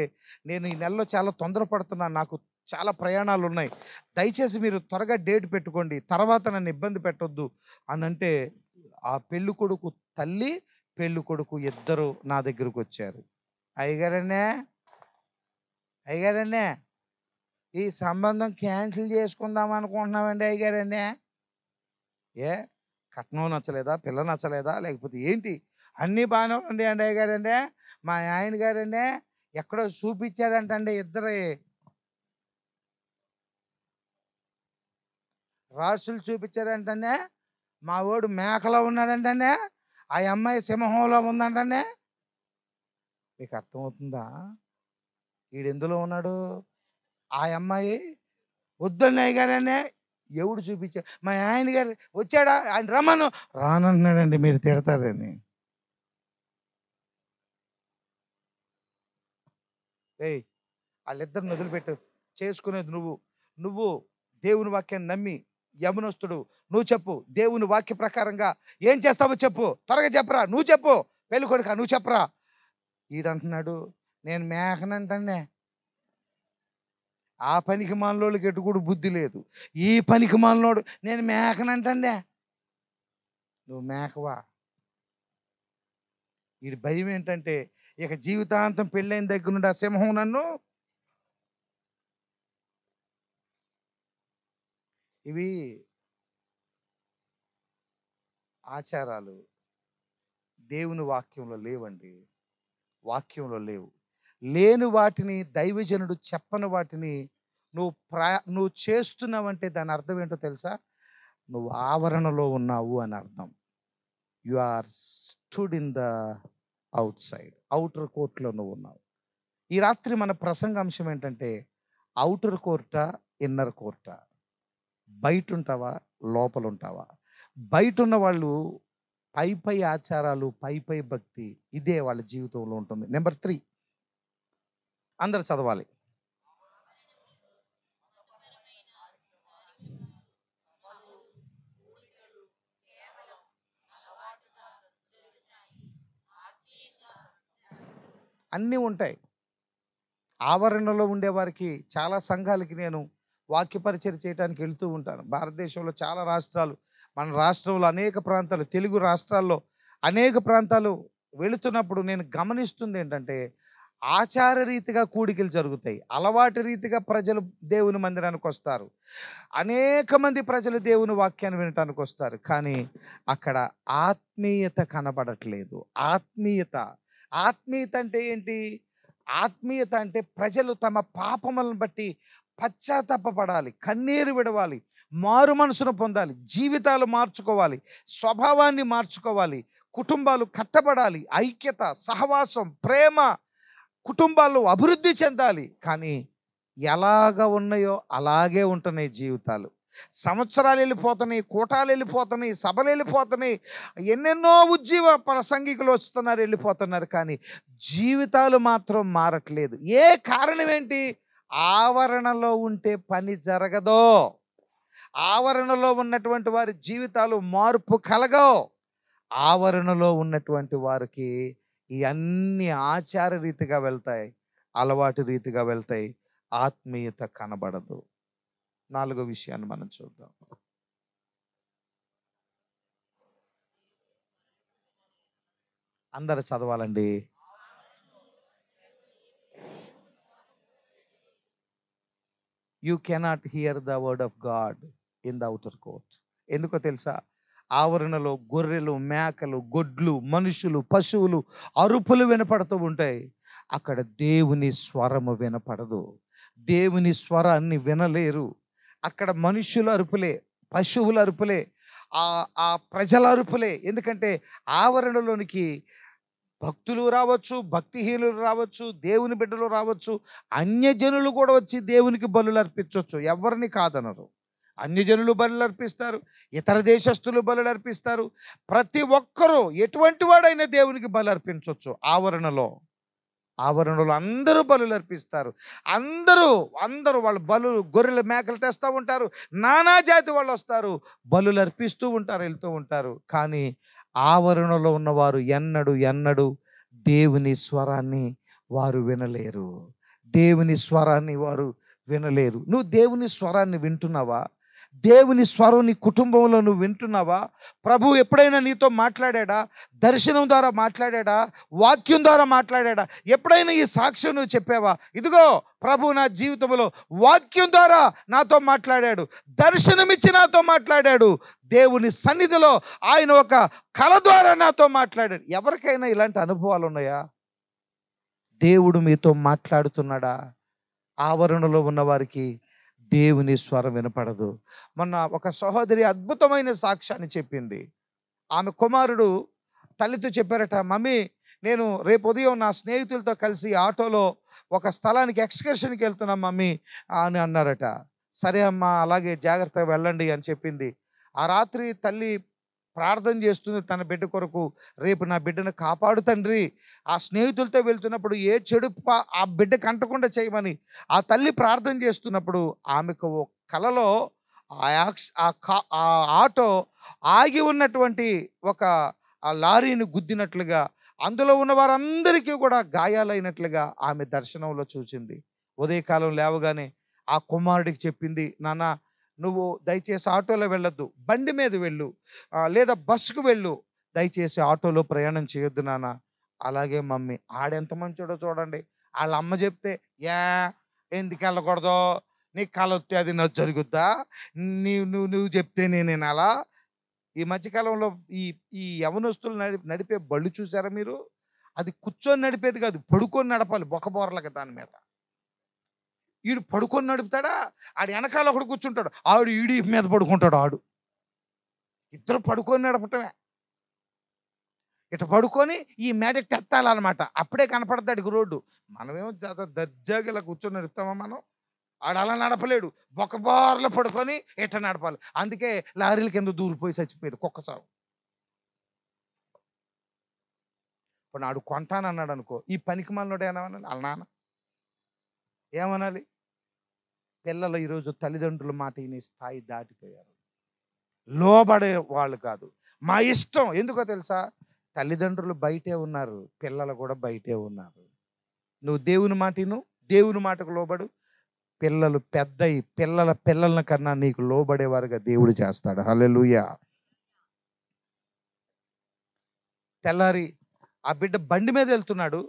నేను ఈ నెలలో చాలా తొందరపడుతున్నాను, నాకు చాలా ప్రయాణాలు ఉన్నాయి, దయచేసి మీరు త్వరగా డేట్ పెట్టుకోండి, తర్వాత నన్ను ఇబ్బంది పెట్టొద్దు అని అంటే, ఆ పెళ్ళి కొడుకు తల్లి పెళ్ళి కొడుకు ఇద్దరు నా దగ్గరకు వచ్చారు. అయ్యగారనే అయ్యగారనే ఈ సంబంధం క్యాన్సిల్ చేసుకుందాం అనుకుంటున్నామండి అయ్యగారనే. కట్నం నచ్చలేదా, పిల్ల నచ్చలేదా, లేకపోతే ఏంటి? అన్నీ బాగానే ఉండి అండి అయ్యగారండి. మా ఆయన గారండి ఎక్కడో చూపించాడంటండి, ఇద్దరు రాసులు చూపించారంటండి. మా వాడు మేకలో ఉన్నాడంటండి, ఆ అమ్మాయి సింహంలో ఉందంటండి. మీకు అర్థమవుతుందా? వీడెందులో ఉన్నాడు? ఆ అమ్మాయి వద్దన్నయ్య గారనే. ఎవడు చూపించాడు? మా ఆయన గారు వచ్చాడా, ఆయన రమ్మను. రానంటున్నాడండి, మీరు తిడతారని. వాళ్ళిద్దరిని వదిలిపెట్టు. చేసుకునేది నువ్వు దేవుని వాక్యాన్ని నమ్మి యమునస్తుడు. నువ్వు చెప్పు, దేవుని వాక్య ప్రకారంగా ఏం చేస్తావో చెప్పు, త్వరగా చెప్పరా, నువ్వు చెప్పు. పెళ్ళి కొడుక నువ్వు చెప్పరా. ఈడంటున్నాడు నేను మేకనంటే. ఆ పనికి మాలోళ్ళకి ఎటు కూడా బుద్ధి లేదు. ఈ పనికి మాలోడు నేను మేకనంటే. నువ్వు మేకవా? వీడి భయం ఏంటంటే, ఇక జీవితాంతం పెళ్ళైన దగ్గర నుండి ఆ సింహం నన్ను. ఇవి ఆచారాలు దేవుని వాక్యంలో లేవండి. వాక్యంలో లేవు. లేని వాటిని, దైవజనుడు చెప్పని వాటిని నువ్వు చేస్తున్నావంటే దాని అర్థం ఏంటో తెలుసా? నువ్వు ఆవరణలో ఉన్నావు అని అర్థం. You are stood in the outside, outer కోర్ట్లో నువ్వు ఉన్నావు. ఈ రాత్రి మన ప్రసంగాంశం ఏంటంటే, అవుటర్ కోర్టా, ఇన్నర్ కోర్టా? బయట ఉంటావా, లోపల ఉంటావా? బయట ఉన్న వాళ్ళు పై ఆచారాలు, పై భక్తి, ఇదే వాళ్ళ జీవితంలో ఉంటుంది. నెంబర్ 3 అందరు చదవాలి. అన్నీ ఉంటాయి. ఆవరణలో ఉండేవారికి, చాలా సంఘాలకి నేను వాక్య పరిచయం చేయడానికి వెళ్తూ ఉంటాను. భారతదేశంలో చాలా రాష్ట్రాలు, మన రాష్ట్రంలో అనేక ప్రాంతాలు, తెలుగు రాష్ట్రాల్లో అనేక ప్రాంతాలు వెళుతున్నప్పుడు నేను గమనిస్తుంది ఏంటంటే, ఆచార రీతిగా కూడికలు జరుగుతాయి. అలవాటు రీతిగా ప్రజలు దేవుని మందిరానికి వస్తారు. అనేక మంది ప్రజలు దేవుని వాక్యాన్ని వినటానికి వస్తారు. కానీ అక్కడ ఆత్మీయత కనబడట్లేదు. ఆత్మీయత ఆత్మీయత అంటే ఏంటి? ఆత్మీయత అంటే ప్రజలు తమ పాపములను బట్టి పశ్చాత్తాపపడాలి, కన్నీరు విడవాలి, మారు మనసును పొందాలి, జీవితాలు మార్చుకోవాలి, స్వభావాన్ని మార్చుకోవాలి, కుటుంబాలు కట్టబడాలి, ఐక్యత, సహవాసం, ప్రేమ, కుటుంబాల్లో అభివృద్ధి చెందాలి. కానీ ఎలాగ ఉన్నాయో అలాగే ఉంటున్నాయి జీవితాలు. సంవత్సరాలు వెళ్ళిపోతున్నాయి, కూటాలు వెళ్ళిపోతున్నాయి, సభలు వెళ్ళిపోతున్నాయి, ఎన్నెన్నో ఉజ్జీవ ప్రసంగికులు వస్తున్నారు, వెళ్ళిపోతున్నారు. కానీ జీవితాలు మాత్రం మారట్లేదు. ఏ కారణం ఏంటి? ఆవరణలో ఉంటే పని జరగదో. ఆవరణలో ఉన్నటువంటి వారి జీవితాలు మార్పు కలగవు. ఆవరణలో ఉన్నటువంటి వారికి ఈ అన్ని ఆచార రీతిగా వెళ్తాయి, అలవాటు రీతిగా వెళ్తాయి, ఆత్మీయత కనబడదు. 4వ విషయాన్ని మనం చూద్దాం. అందరు చదవాలండి. You cannot hear the word of God in the outer court. ఎందుకో తెలుసా? ఆవరణలో గొర్రెలు, మేకలు, గొడ్లు, మనుషులు, పశువులు అరుపులు వినపడుతూ ఉంటాయి. అక్కడ దేవుని స్వరము వినపడదు. దేవుని స్వరాన్ని వినలేరు. అక్కడ మనుషుల అరుపులే, పశువుల అరుపులే, ఆ ప్రజల అరుపులే. ఎందుకంటే ఆవరణలోనికి భక్తులు రావచ్చు, భక్తిహీనులు రావచ్చు, దేవుని బిడ్డలు రావచ్చు, అన్యజనులు కూడా వచ్చి దేవునికి బలులు అర్పించవచ్చు. ఎవరిని కాదనరు. అన్యజనులు బలులు అర్పిస్తారు, ఇతర దేశస్తులు బలులు అర్పిస్తారు. ప్రతి ఒక్కరూ ఎటువంటి వాడైనా దేవునికి బలు అర్పించవచ్చు. ఆవరణలో అందరూ బలులు అర్పిస్తారు. అందరూ వాళ్ళు గొర్రెలు, మేకలు తెస్తూ ఉంటారు. నానా జాతి వాళ్ళు వస్తారు, బలులు అర్పిస్తూ ఉంటారు, వెళ్తూ ఉంటారు. కానీ ఆవరణలో ఉన్నవారు ఎన్నడూ దేవుని స్వరాన్ని వారు వినలేరు. దేవుని స్వరాన్ని వారు వినలేరు. నువ్వు దేవుని స్వరాన్ని వింటున్నావా? దేవుని స్వరం నీ కుటుంబంలో నువ్వు వింటున్నావా? ప్రభువు ఎప్పుడైనా నీతో మాట్లాడా? దర్శనం ద్వారా మాట్లాడా? వాక్యం ద్వారా మాట్లాడా? ఎప్పుడైనా ఈ సాక్ష్యం నువ్వు చెప్పావా? ఇదిగో ప్రభు నా జీవితంలో వాక్యం ద్వారా నాతో మాట్లాడాడు, దర్శనమిచ్చి నాతో మాట్లాడాడు, దేవుని సన్నిధిలో ఆయన ఒక కళ ద్వారా నాతో మాట్లాడాడు. ఎవరికైనా ఇలాంటి అనుభవాలు ఉన్నాయా? దేవుడు మీతో మాట్లాడుతున్నాడా? ఆవరణలో ఉన్న వారికి దేవుని స్వరం వినపడదు. మొన్న ఒక సహోదరి అద్భుతమైన సాక్ష్యాన్ని చెప్పింది. ఆమె కుమారుడు తల్లితో చెప్పారట, మమ్మీ నేను రేపు ఉదయం నా స్నేహితులతో కలిసి ఆటోలో ఒక స్థలానికి ఎక్స్కర్షన్కి వెళ్తున్నాం మమ్మీ అని అన్నారట. సరే అమ్మా, అలాగే జాగ్రత్తగా వెళ్ళండి అని చెప్పింది. ఆ రాత్రి తల్లి ప్రార్థన చేస్తుంది తన బిడ్డ కొరకు. రేపు నా బిడ్డను కాపాడు తండ్రి, ఆ స్నేహితులతో వెళ్తున్నప్పుడు ఏ చెడు ఆ బిడ్డకు అంటకుండా చేయమని ఆ తల్లి ప్రార్థన చేస్తున్నప్పుడు ఆమెకు కలలో ఆ ఆటో ఆగి ఉన్నటువంటి ఒక ఆ లారీని గుద్దినట్లుగా, అందులో ఉన్న వారందరికీ కూడా గాయాలైనట్లుగా ఆమె దర్శనంలో చూసింది. ఉదయకాలం లేవగానే ఆ కుమారుడికి చెప్పింది, నాన్న నువ్వు దయచేసి ఆటోలో వెళ్ళొద్దు, బండి మీద వెళ్ళు, లేదా బస్సుకు వెళ్ళు, దయచేసి ఆటోలో ప్రయాణం చేయొద్దు నాన్న. అలాగే మమ్మీ. ఆడెంత మంచోడో చూడండి. వాళ్ళ అమ్మ చెప్తే ఎందుకు వెళ్ళకూడదో, నీకు కళ వస్తే అది నాకు జరుగుద్దా, నువ్వు చెప్తే నేను అలా. ఈ మధ్యకాలంలో ఈ యవనస్తులు నడిపే బళ్ళు చూసారా మీరు? అది కూర్చొని నడిపేది కాదు, పడుకొని నడపాలి బొక్కబోర్లకి దాని మీద. ఈడు పడుకొని నడుపుతాడా, ఆడు వెనకాల ఒకడు కూర్చుంటాడు, ఆడు ఈడి మీద పడుకుంటాడు. ఇద్దరు పడుకొని నడపటమే. ఇట పడుకొని ఈ మేడకి ఎత్తాలన్నమాట, అప్పుడే కనపడతాడు రోడ్డు. మనమేమో దర్జాగా ఇలా కూర్చొని నడుపుతామా మనం? ఆడు అలా నడపలేడు, బొక్కబోర్లో పడుకొని ఇట్ట నడపాలి. అందుకే లారీల కింద దూరిపోయి చచ్చిపోయేది కుక్క చావు. ఇప్పుడు ఆడు కొంటానన్నాడు అనుకో, ఈ పనికి మనోడు ఏమనాలి? వాళ్ళ నాన్న ఏమనాలి? పిల్లలు ఈరోజు తల్లిదండ్రుల మాట వినే స్థాయి దాటిపోయారు. లోబడే వాళ్ళు కాదు, మా ఇష్టం. ఎందుకో తెలుసా? తల్లిదండ్రులు బయటే ఉన్నారు, పిల్లలు కూడా బయటే ఉన్నారు. నువ్వు దేవుని మాట విను, దేవుని మాటకు లోబడు. పిల్లలు పెద్దయి పిల్లల కన్నా నీకు లోబడేవారుగా దేవుడు చేస్తాడు. హల్లెలూయా. తెల్లారి ఆ బిడ్డ బండి మీద వెళ్తున్నాడు,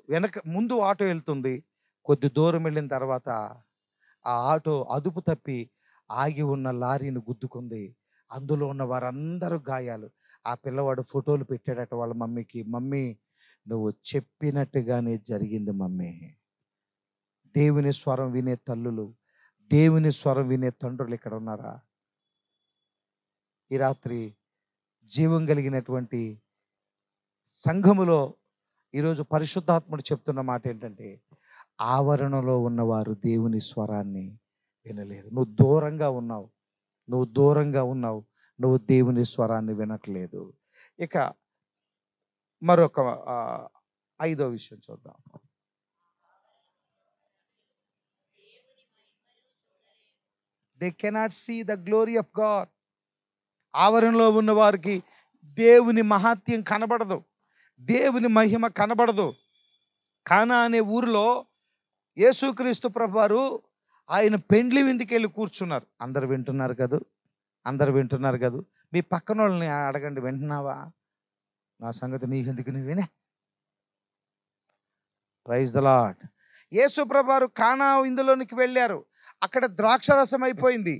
ముందు ఆటో వెళ్తుంది. కొద్ది దూరం వెళ్ళిన తర్వాత ఆ ఆటో అదుపు తప్పి ఆగి ఉన్న లారీని గుద్దుకుంది. అందులో ఉన్న వారందరూ గాయాలు. ఆ పిల్లవాడు ఫోటోలు పెట్టాడట వాళ్ళ మమ్మీకి. మమ్మీ, నువ్వు చెప్పినట్టుగానే జరిగింది మమ్మీ. దేవుని స్వరం వినే తల్లులు, దేవుని స్వరం వినే తండ్రులు ఇక్కడ ఉన్నారా? ఈ రాత్రి జీవం కలిగినటువంటి సంఘములో ఈరోజు పరిశుద్ధాత్ముడు చెప్తున్న మాట ఏంటంటే, ఆవరణలో ఉన్నవారు దేవుని స్వరాన్ని వినలేరు. నువ్వు దూరంగా ఉన్నావు, నువ్వు దేవుని స్వరాన్ని వినట్లేదు. ఇక మరొక 5వ విషయం చూద్దాం. They cannot see the glory of God. ఆవరణలో ఉన్న వారికి దేవుని మహాత్యం కనబడదు, దేవుని మహిమ కనబడదు. కానా అనే ఊరిలో యేసుక్రీస్తు ప్రభువారు ఆయన పెండ్లి విందుకి వెళ్ళి కూర్చున్నారు. అందరు వింటున్నారు కదా. మీ పక్కన వాళ్ళని అడగండి, వింటున్నావా? నా సంగతి నీకెందుకు, నువ్వు వినే. Praise the lord. యేసు ప్రభువారు కానా విందులోనికి వెళ్ళారు. అక్కడ ద్రాక్షరసం అయిపోయింది.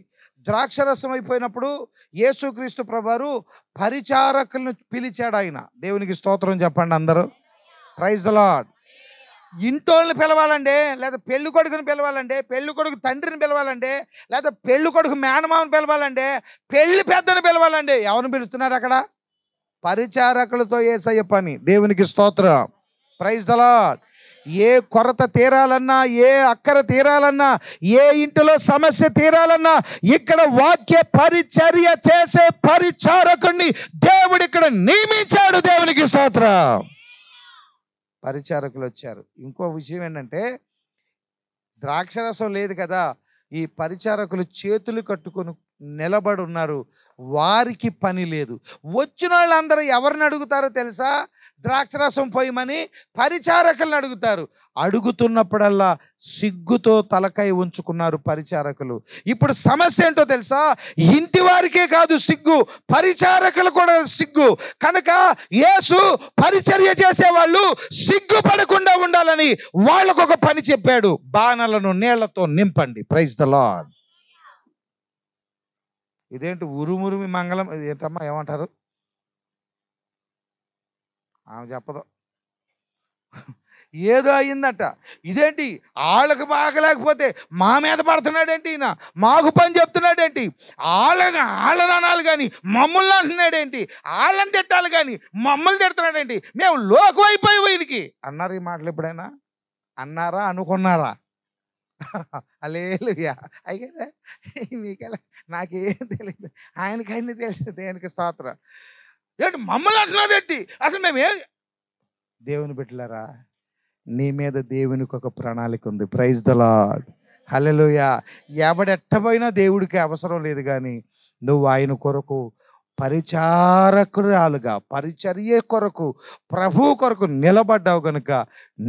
ద్రాక్షరసం అయిపోయినప్పుడు యేసుక్రీస్తు ప్రభువారు పరిచారకులను పిలిచాడు. ఆయన దేవునికి స్తోత్రం చెప్పండి అందరూ. Praise the Lord. ఇంటోళ్ళని పిలవాలంటే, లేదా పెళ్లి కొడుకుని పిలవాలంటే, పెళ్లి కొడుకు తండ్రిని పిలవాలంటే, లేదా పెళ్లి కొడుకు మేనమామని పిలవాలంటే, పెళ్లి పెద్దని పిలవాలంటే ఎవరిని పిలుస్తున్నారు అక్కడ? పరిచారకులతో యేసయ్య పని. దేవునికి స్తోత్రం. Praise the Lord. ఏ కొరత తీరాలన్నా, ఏ అక్కర తీరాలన్నా, ఏ ఇంటిలో సమస్య తీరాలన్నా, ఇక్కడ వాక్య పరిచర్య చేసే పరిచారకుడిని దేవుడు ఇక్కడ నియమించాడు. దేవునికి స్తోత్రం. పరిచారకులు వచ్చారు. ఇంకో విషయం ఏంటంటే, ద్రాక్షరసం లేదు కదా, ఈ పరిచారకులు చేతులు కట్టుకొని నిలబడి ఉన్నారు. వారికి పని లేదు. వచ్చిన వాళ్ళందరూ ఎవరిని అడుగుతారో తెలుసా? ద్రాక్షరసం పోయమని పరిచారకులను అడుగుతారు. అడుగుతున్నప్పుడల్లా సిగ్గుతో తలకాయ ఉంచుకున్నారు పరిచారకులు. ఇప్పుడు సమస్య ఏంటో తెలుసా? ఇంటి వారికే కాదు సిగ్గు, పరిచారకులు కూడా సిగ్గు. కనుక యేసు పరిచర్య చేసేవాళ్ళు సిగ్గుపడకుండా ఉండాలని వాళ్ళకు ఒక పని చెప్పాడు. బాణలను నీళ్లతో నింపండి. Praise the Lord. ఇదేంటి ఉరుమురుమి మంగళం? ఏంటమ్మా, ఏమంటారు? ఆమె చెప్పదు. ఏదో అయిందట. ఇదేంటి వాళ్ళకి బాగలేకపోతే మా మీద పడుతున్నాడేంటి, ఈయన మాకు పని చెప్తున్నాడేంటి, వాళ్ళని అనాలి కానీ మమ్మల్ని అంటున్నాడేంటి, వాళ్ళని తిట్టాలి కానీ మమ్మల్ని తిడుతున్నాడేంటి, మేము లోకం అయిపోయి వీడికి అన్నారు. ఈ మాటలు ఎప్పుడైనా అన్నారా? అనుకున్నారా? హల్లెలూయా. అయితే మీకెలా? నాకేం తెలియదు, ఆయనకైనా తెలియదు. దేనికి స్తోత్రం. ఏంటి మమ్మల్ని అంటున్నాడేంటి? అసలు మేమేం? దేవుని బిడ్డలారా, నీ మీద దేవునికి ఒక ప్రణాళిక ఉంది. Praise the lord. హల్లెలూయా. ఎవడెట్టపోయినా దేవుడికి అవసరం లేదు, కానీ నువ్వు ఆయన కొరకు పరిచారకురాలుగా, పరిచర్య కొరకు, ప్రభు కొరకు నిలబడ్డావు కనుక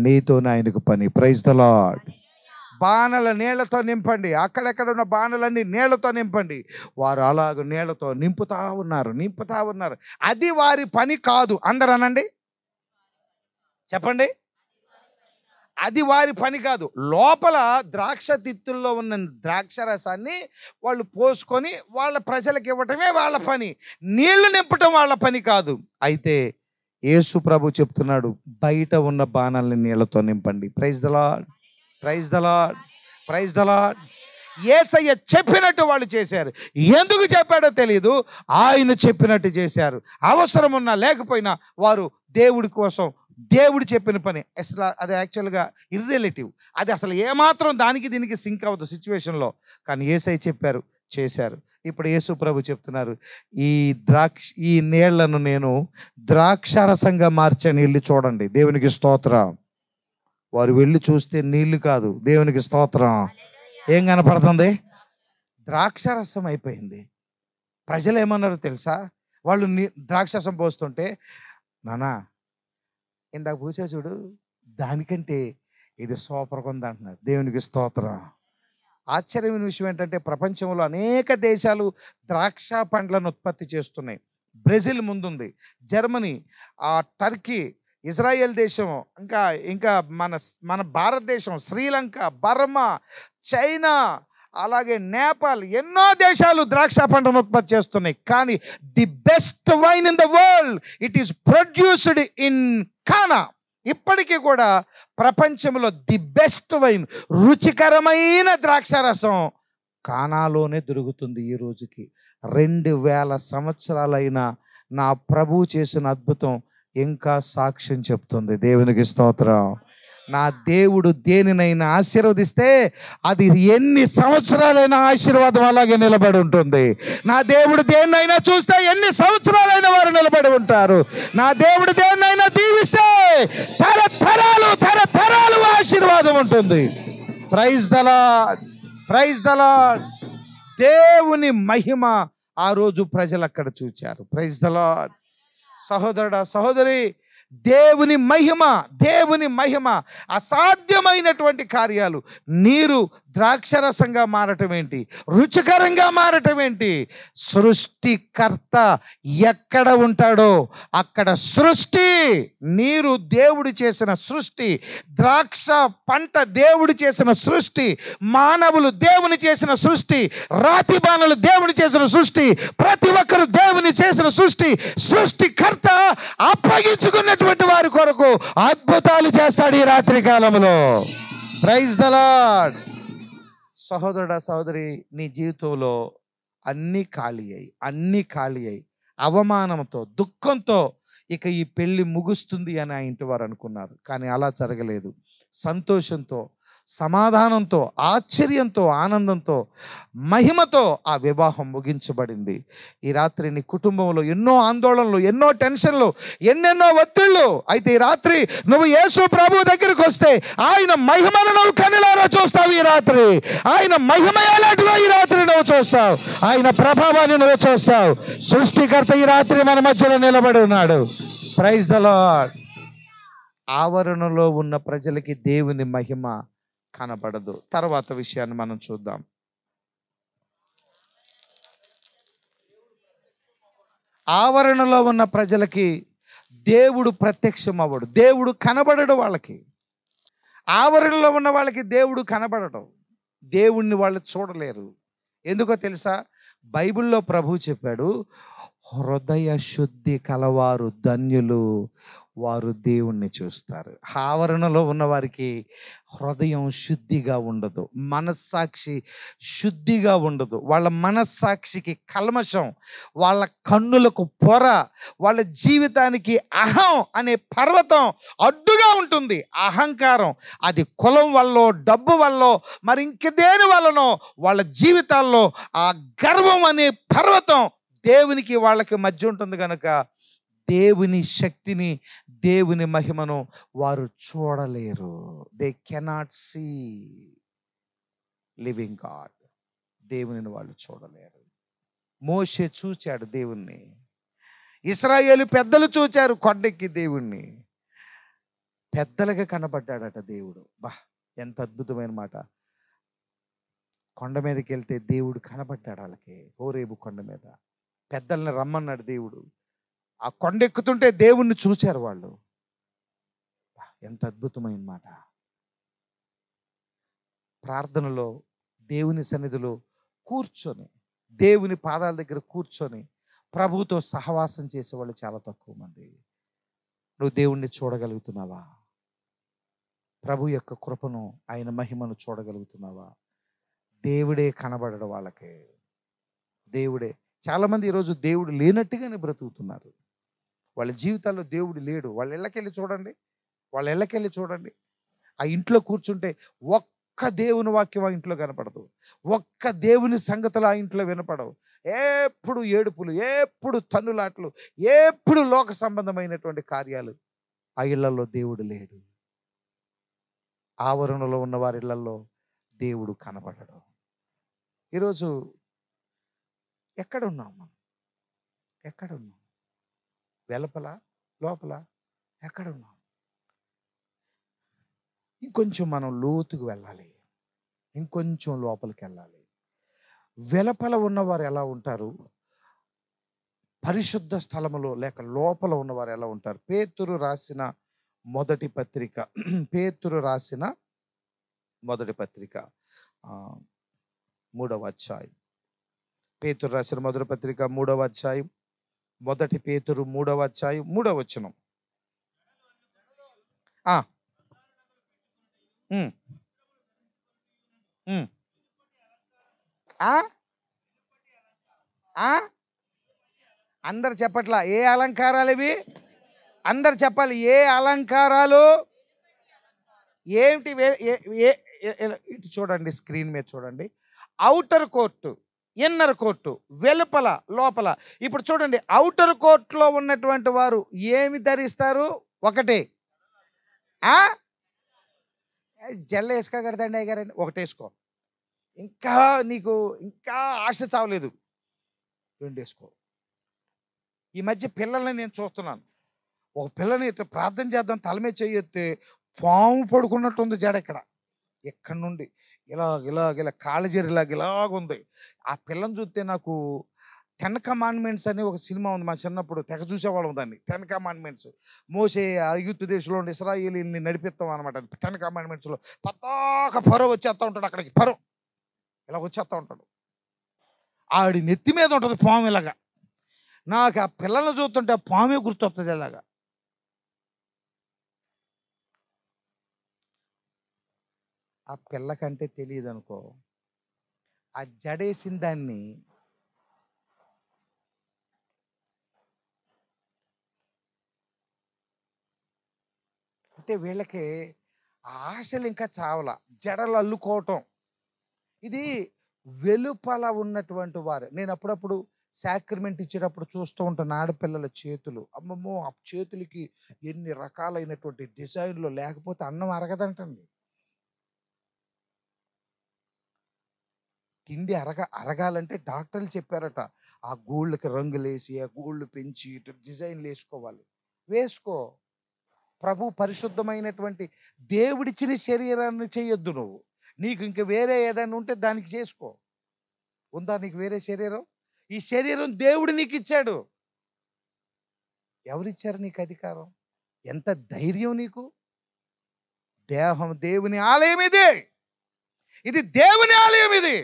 నీతో ఆయనకు పని. Praise the lord. బాణల నీళ్లతో నింపండి. అక్కడెక్కడ ఉన్న బాణలన్నీ నీళ్లతో నింపండి. వారు అలాగ నీళ్లతో నింపుతా ఉన్నారు. అది వారి పని కాదు. అందరూ అనండి, చెప్పండి. అది వారి పని కాదు. లోపల ద్రాక్ష తిత్తుల్లో ఉన్న ద్రాక్ష రసాన్ని వాళ్ళు పోసుకొని వాళ్ళ ప్రజలకు ఇవ్వటమే వాళ్ళ పని. నీళ్లు నింపటం వాళ్ళ పని కాదు. అయితే యేసు ప్రభు చెప్తున్నాడు, బయట ఉన్న బాణాలని నీళ్లతో నింపండి. Praise the lord, praise the lord, praise the Lord. యేసయ్య చెప్పినట్టు వాళ్ళు చేశారు. ఎందుకు చెప్పాడో తెలియదు, ఆయన చెప్పినట్టు చేశారు. అవసరం ఉన్నా లేకపోయినా వారు దేవుడి కోసం, దేవుడు చెప్పిన పని. అసలు అది యాక్చువల్గా ఇర్రిలేటివ్, అది అసలు ఏమాత్రం దానికి దీనికి సింక్ అవ్వదు సిచ్యువేషన్లో. కానీ యేసయ్య చెప్పారు, చేశారు. ఇప్పుడు యేసు ప్రభు చెప్తున్నారు, ఈ నీళ్లను నేను ద్రాక్షారసంగా మార్చాను, వెళ్ళి చూడండి. దేవునికి స్తోత్రం. వారు వెళ్ళి చూస్తే నీళ్లు కాదు, దేవునికి స్తోత్రం. ఏం కనపడుతుంది? ద్రాక్షారసం అయిపోయింది. ప్రజలు ఏమన్నారో తెలుసా? వాళ్ళు ద్రాక్షరసం పోస్తుంటే, నానా ఇందాక పూసా చూడు, దానికంటే ఇది సూపర్గా ఉంది అంటున్నారు. దేవునికి స్తోత్రం. ఆశ్చర్యమైన విషయం ఏంటంటే, ప్రపంచంలో అనేక దేశాలు ద్రాక్ష పండ్లను ఉత్పత్తి చేస్తున్నాయి. బ్రెజిల్ ముందుంది, జర్మనీ, టర్కీ, ఇజ్రాయెల్ దేశం, ఇంకా ఇంకా మన భారతదేశం, శ్రీలంక, బర్మా, చైనా, అలాగే నేపాల్, ఎన్నో దేశాలు ద్రాక్ష పంటను ఉత్పత్తి చేస్తున్నాయి. కానీ the best wine in the world, it is produced in కానా. ఇప్పటికీ కూడా ప్రపంచంలో ది బెస్ట్ వైన్, రుచికరమైన ద్రాక్షారసం కానాలోనే దొరుకుతుంది. ఈ రోజుకి 2000 సంవత్సరాలైన నా ప్రభువు చేసిన అద్భుతం ఇంకా సాక్ష్యం చెప్తుంది. దేవునికి స్తోత్రం. నా దేవుడు దేనినైనా ఆశీర్వదిస్తే అది ఎన్ని సంవత్సరాలైనా ఆశీర్వాదం అలాగే నిలబడి ఉంటుంది. నా దేవుడు దేన్నైనా చూస్తే ఎన్ని సంవత్సరాలైన వారు నిలబడి ఉంటారు. నా దేవుడు దేన్నైనా దీవిస్తే తరతరాలు తరతరాలు ఆశీర్వాదం ఉంటుంది. Praise the lord, praise the Lord. దేవుని మహిమ ఆ రోజు ప్రజలు అక్కడ చూచారు. Praise the Lord. సహోదరుడా, సహోదరి, దేవుని మహిమ, దేవుని మహిమ. అసాధ్యమైనటువంటి కార్యాలు. నీరు ద్రాక్షరసంగా మారటం ఏంటి, రుచికరంగా మారటం ఏంటి? సృష్టికర్త ఎక్కడ ఉంటాడో అక్కడ సృష్టి. నీరు దేవుడు చేసిన సృష్టి, ద్రాక్ష పంట దేవుడు చేసిన సృష్టి, మానవులు దేవుని చేసిన సృష్టి, రాతి బాణలు దేవుని చేసిన సృష్టి, ప్రతి ఒక్కరు దేవుని చేసిన సృష్టి. సృష్టికర్త అప్పగించుకున్నటువంటి వారి కొరకు అద్భుతాలు చేస్తాడు ఈ రాత్రి కాలంలో. Praise the Lord. సహోదరుడా, సహోదరి, నీ జీవితంలో అన్నీ ఖాళీ అయి అవమానంతో, దుఃఖంతో ఇక ఈ పెళ్లి ముగుస్తుంది అని ఆ ఇంటి వారు అనుకున్నారు. కానీ అలా జరగలేదు. సంతోషంతో, సమాధానంతో, ఆశ్చర్యంతో, ఆనందంతో, మహిమతో ఆ వివాహం ముగించబడింది. ఈ రాత్రి నీ కుటుంబంలో ఎన్నో ఆందోళనలు, ఎన్నో టెన్షన్లు, ఎన్నెన్నో ఒత్తిళ్ళు. అయితే ఈ రాత్రి నువ్వు యేసు ప్రభు దగ్గరికి వస్తే ఆయన మహిమను నువ్వు కనులారా చూస్తావు. ఈ రాత్రి ఆయన మహిమ ఎలాంటిదో ఈ రాత్రి నువ్వు చూస్తావు. ఆయన ప్రభావాన్ని నువ్వు చూస్తావు. సృష్టికర్త ఈ రాత్రి మన మధ్యలో నిలబడి ఉన్నాడు. Praise the Lord. ఆవరణలో ఉన్న ప్రజలకి దేవుని మహిమ కనబడదు. తర్వాత విషయాన్ని మనం చూద్దాం. ఆవరణలో ఉన్న ప్రజలకి దేవుడు ప్రత్యక్షం అవ్వడు, దేవుడు కనబడడు. వాళ్ళకి ఆవరణలో ఉన్న వాళ్ళకి దేవుడు కనబడడు, దేవుణ్ణి వాళ్ళు చూడలేరు. ఎందుకో తెలుసా? బైబిల్లో ప్రభు చెప్పాడు, హృదయ శుద్ధి కలవారు ధన్యులు, వారు దేవుణ్ణి చూస్తారు. ఆవరణలో ఉన్న వారికి హృదయం శుద్ధిగా ఉండదు, మనస్సాక్షి శుద్ధిగా ఉండదు. వాళ్ళ మనస్సాక్షికి కల్మషం, వాళ్ళ కన్నులకు పొర, వాళ్ళ జీవితానికి అహం అనే పర్వతం అడ్డుగా ఉంటుంది. అహంకారం, అది కులం వల్ల, డబ్బు వల్ల, మరి ఇంక దేని వల్లనో వాళ్ళ జీవితాల్లో ఆ గర్వం అనే పర్వతం దేవునికి వాళ్ళకి మధ్య ఉంటుంది. కనుక దేవుని శక్తిని, దేవుని మహిమను వారు చూడలేరు. They cannot see living God. దేవునిని వాళ్ళు చూడలేరు. మోషే చూచాడు దేవుణ్ణి, ఇశ్రాయేలు పెద్దలు చూచారు కొండెక్కి దేవుణ్ణి. పెద్దలుగా కనబడ్డాడట దేవుడు. బా, ఎంత అద్భుతమైన మాట. కొండ మీదకి వెళ్తే దేవుడు కనబడ్డాడు వాళ్ళకి. హోరేబు కొండ మీద పెద్దల్ని రమ్మన్నాడు దేవుడు. ఆ కొండ ఎక్కుతుంటే దేవుణ్ణి చూచారు వాళ్ళు. ఎంత అద్భుతమైన మాట. ప్రార్థనలో, దేవుని సన్నిధిలో కూర్చొని, దేవుని పాదాల దగ్గర కూర్చొని ప్రభువుతో సహవాసం చేసేవాళ్ళు చాలా తక్కువ మంది. నువ్వు దేవుణ్ణి చూడగలుగుతున్నావా? ప్రభు యొక్క కృపను, ఆయన మహిమను చూడగలుగుతున్నావా? దేవుడే కనబడడు వాళ్ళకి. దేవుడే. చాలామంది ఈరోజు దేవుడు లేనట్టుగానే బ్రతుకుతున్నారు. వాళ్ళ జీవితాల్లో దేవుడు లేడు. వాళ్ళ ఇళ్ళకెళ్ళి చూడండి. ఆ ఇంట్లో కూర్చుంటే ఒక్క దేవుని వాక్యం ఆ ఇంట్లో కనపడదు. ఒక్క దేవుని సంగతులు ఆ ఇంట్లో వినపడవు. ఎప్పుడు ఏడుపులు, ఎప్పుడు తన్నులాట్లు, ఎప్పుడు లోక సంబంధమైనటువంటి కార్యాలు. ఆ ఇళ్లలో దేవుడు లేడు. ఆవరణలో ఉన్న వారి ఇళ్లలో దేవుడు కనబడడు. ఈరోజు ఎక్కడున్నాం మనం? ఎక్కడున్నాం? వెలుపల, లోపల ఎక్కడున్నాం? ఇంకొంచెం మనం లోతుకు వెళ్ళాలి. ఇంకొంచెం లోపలికి వెళ్ళాలి. వెలుపల ఉన్నవారు ఎలా ఉంటారు? పరిశుద్ధ స్థలములో లేక లోపల ఉన్నవారు ఎలా ఉంటారు? పేతురు రాసిన మొదటి పత్రిక 3వ అధ్యాయం. పేతురు రాసిన మొదటి పత్రిక 3వ అధ్యాయం, మొదటి పేతురు 3వ అధ్యాయం 3వ వచనం. అందరు చెప్పట్లా ఏ అలంకారాలు ఇవి? అందరు చెప్పాలి. ఏ అలంకారాలు? ఏమిటి? ఇటు చూడండి, స్క్రీన్ మీద చూడండి. ఔటర్ కోర్టు, ఇన్నర్ కోర్టు, వెలుపల, లోపల. ఇప్పుడు చూడండి, ఔటర్ కోర్టులో ఉన్నటువంటి వారు ఏమి ధరిస్తారు? ఒకటే జల్ల వేసుకోగలదండి అయ్యగారండి, ఒకటి వేసుకో. ఇంకా నీకు ఇంకా ఆశ చావలేదు, 2 వేసుకో. ఈ మధ్య పిల్లల్ని నేను చూస్తున్నాను. ఒక పిల్లని ఇట్లా ప్రార్థన చేద్దాం తల మీద చెయ్యొత్తే పాము పడుకున్నట్టుంది జడ. ఇక్కడ నుండి ఇలా కాళ్ళజేరిలాగా ఇలాగుంది. ఆ పిల్లని చూస్తే నాకు 10 కమాండ్మెంట్స్ అని ఒక సినిమా ఉంది, మా చిన్నప్పుడు తెగ చూసేవాళ్ళం దాన్ని. 10 కమాండ్మెంట్స్. మోసే ఐగుప్తు దేశంలో ఉండి ఇశ్రాయేలీయుల్ని నడిపిస్తాం అనమాట. 10 కమాండ్మెంట్స్లో పతాక ఫరో వచ్చేస్తూ ఉంటాడు. అక్కడికి ఫరో ఇలా వచ్చేస్తూ ఉంటాడు. ఆడి నెత్తి మీద ఉంటుంది పాము ఇలాగా. నాకు ఆ పిల్లల్ని చూస్తుంటే ఆ పామే గుర్తొస్తుంది ఇలాగా. ఆ పిల్లకంటే తెలియదు అనుకో, ఆ జడేసిన దాన్ని అంటే వీళ్ళకి ఆశలు ఇంకా చావల, జడలు అల్లుకోవటం. ఇది వెలుపల ఉన్నటువంటి వారు. నేను అప్పుడప్పుడు సాక్రిమెంట్ ఇచ్చేటప్పుడు చూస్తూ ఉంటాను ఆడపిల్లల చేతులు. అమ్మమ్మో, ఆ చేతులకి ఎన్ని రకాలైనటువంటి డిజైన్లు, లేకపోతే అన్నం అరగదంటండి. తిండి అరగాలంటే డాక్టర్లు చెప్పారట, ఆ గోళ్ళకి రంగులేసి, ఆ గోళ్ళు పెంచి డిజైన్లు వేసుకోవాలి. వేసుకో. ప్రభు పరిశుద్ధమైనటువంటి దేవుడిచ్చిన శరీరాన్ని చేయొద్దు నువ్వు. నీకు ఇంక వేరే ఏదైనా ఉంటే దానికి చేసుకో. ఉందా నీకు వేరే శరీరం? ఈ శరీరం దేవుడు నీకు ఇచ్చాడు. ఎవరిచ్చారు నీకు అధికారం? ఎంత ధైర్యం నీకు? దేహం దేవుని ఆలయం ఇది. ఇది దేవుని ఆలయం. ఇది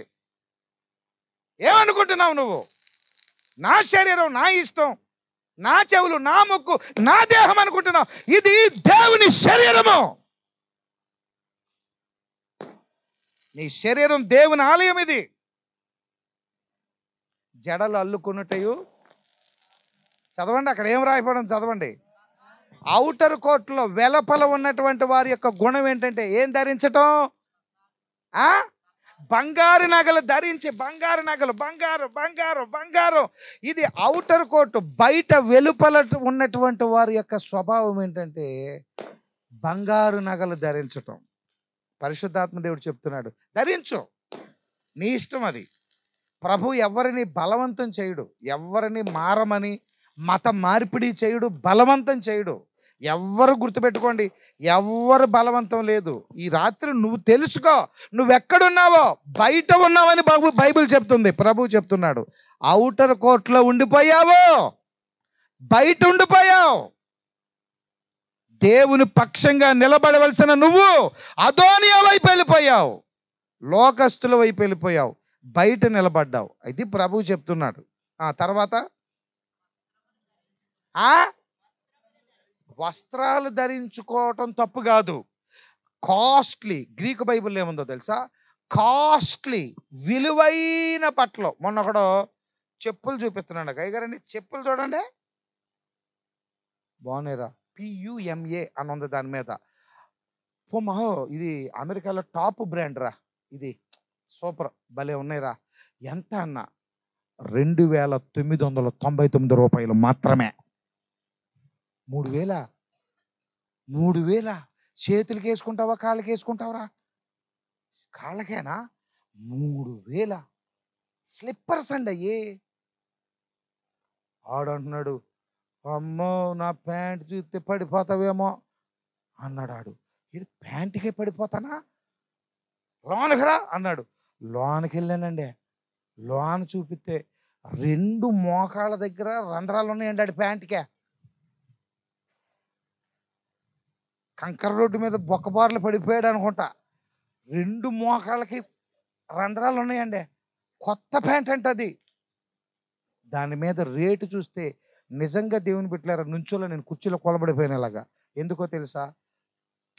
ఏమనుకుంటున్నావు నువ్వు? నా శరీరం, నా ఇష్టం, నా చెవులు, నా ముక్కు, నా దేహం అనుకుంటున్నావు. ఇది దేవుని శరీరము. నీ శరీరం దేవుని ఆలయం. ఇది జడలు అల్లుకున్నటయు. చదవండి, అక్కడ ఏం రాయబడం చదవండి. ఔటర్ కోర్టులో వెలపల ఉన్నటువంటి వారి యొక్క గుణం ఏంటంటే ఏం ధరించటం? బంగారు నగలు ధరించి, బంగారు నగలు, బంగారు. ఇది ఔటర్ కోర్టు. బయట వెలుపల ఉన్నటువంటి వారి యొక్క స్వభావం ఏంటంటే బంగారు నగలు ధరించటం. పరిశుద్ధాత్మ దేవుడు చెప్తున్నాడు, ధరించు, నీ ఇష్టం అది. ప్రభు ఎవరిని బలవంతం చేయుడు, ఎవరిని మారమని మత మార్పిడి చేయుడు, బలవంతం చేయుడు. ఎవ్వరు గుర్తుపెట్టుకోండి, ఎవ్వరు బలవంతం లేదు. ఈ రాత్రి నువ్వు తెలుసుకో, నువ్వెక్కడున్నావో. బయట ఉన్నావని బైబిల్ చెప్తుంది. ప్రభు చెప్తున్నాడు, ఔటర్ కోర్టులో ఉండిపోయావు, బయట ఉండిపోయావు. దేవుని పక్షంగా నిలబడవలసిన నువ్వు అదోనియా వైపు వెళ్ళిపోయావు, లోకస్తుల వైపు వెళ్ళిపోయావు, బయట నిలబడ్డావు. ఇది ప్రభు చెప్తున్నాడు. తర్వాత వస్త్రాలు ధరించుకోవటం తప్పు కాదు. కాస్ట్లీ, గ్రీకు బైబిల్ ఏముందో తెలుసా? కాస్ట్లీ, విలువైన బట్టలు. మొన్న ఒకడు చెప్పులు చూపిస్తున్నాడు. అయ్యగారండి చెప్పులు చూడండి, బాగున్నాయిరా, PUMA అని ఉంది దాని మీద. మహో ఇది అమెరికాలో టాప్ బ్రాండ్ రా, ఇది సూపర్, భలే ఉన్నాయిరా. ఎంత అన్న? 2,999 రూపాయలు మాత్రమే. 3,000 3,000 చేతులకి వేసుకుంటావా, కాళ్ళకి వేసుకుంటావరా? కాళ్ళకేనా? 3,000 స్లిప్పర్స్ అండి అయ్యే. ఆడంటున్నాడు, అమ్మో నా ప్యాంట్ చూస్తే పడిపోతావేమో అన్నాడు. ఆడు, ఇది ప్యాంటుకే పడిపోతానా, లోనకి రా అన్నాడు. లోనికి వెళ్ళానండి. లోన చూపిస్తే 2 మోకాళ్ళ దగ్గర రంధ్రాలు ఉన్నాయండి ఆడి ప్యాంటుకే. కంకర రోడ్డు మీద బొక్కబార్లు పడిపోయాడు అనుకుంటా. 2 మోకాళ్ళకి రంధ్రాలు ఉన్నాయండి. కొత్త ప్యాంట్ అంటే అది. దాని మీద రేటు చూస్తే నిజంగా దేవుని బిడ్డలారా, నుంచోలో నేను కుర్చీలో కొలబడిపోయినలాగా. ఎందుకో తెలుసా?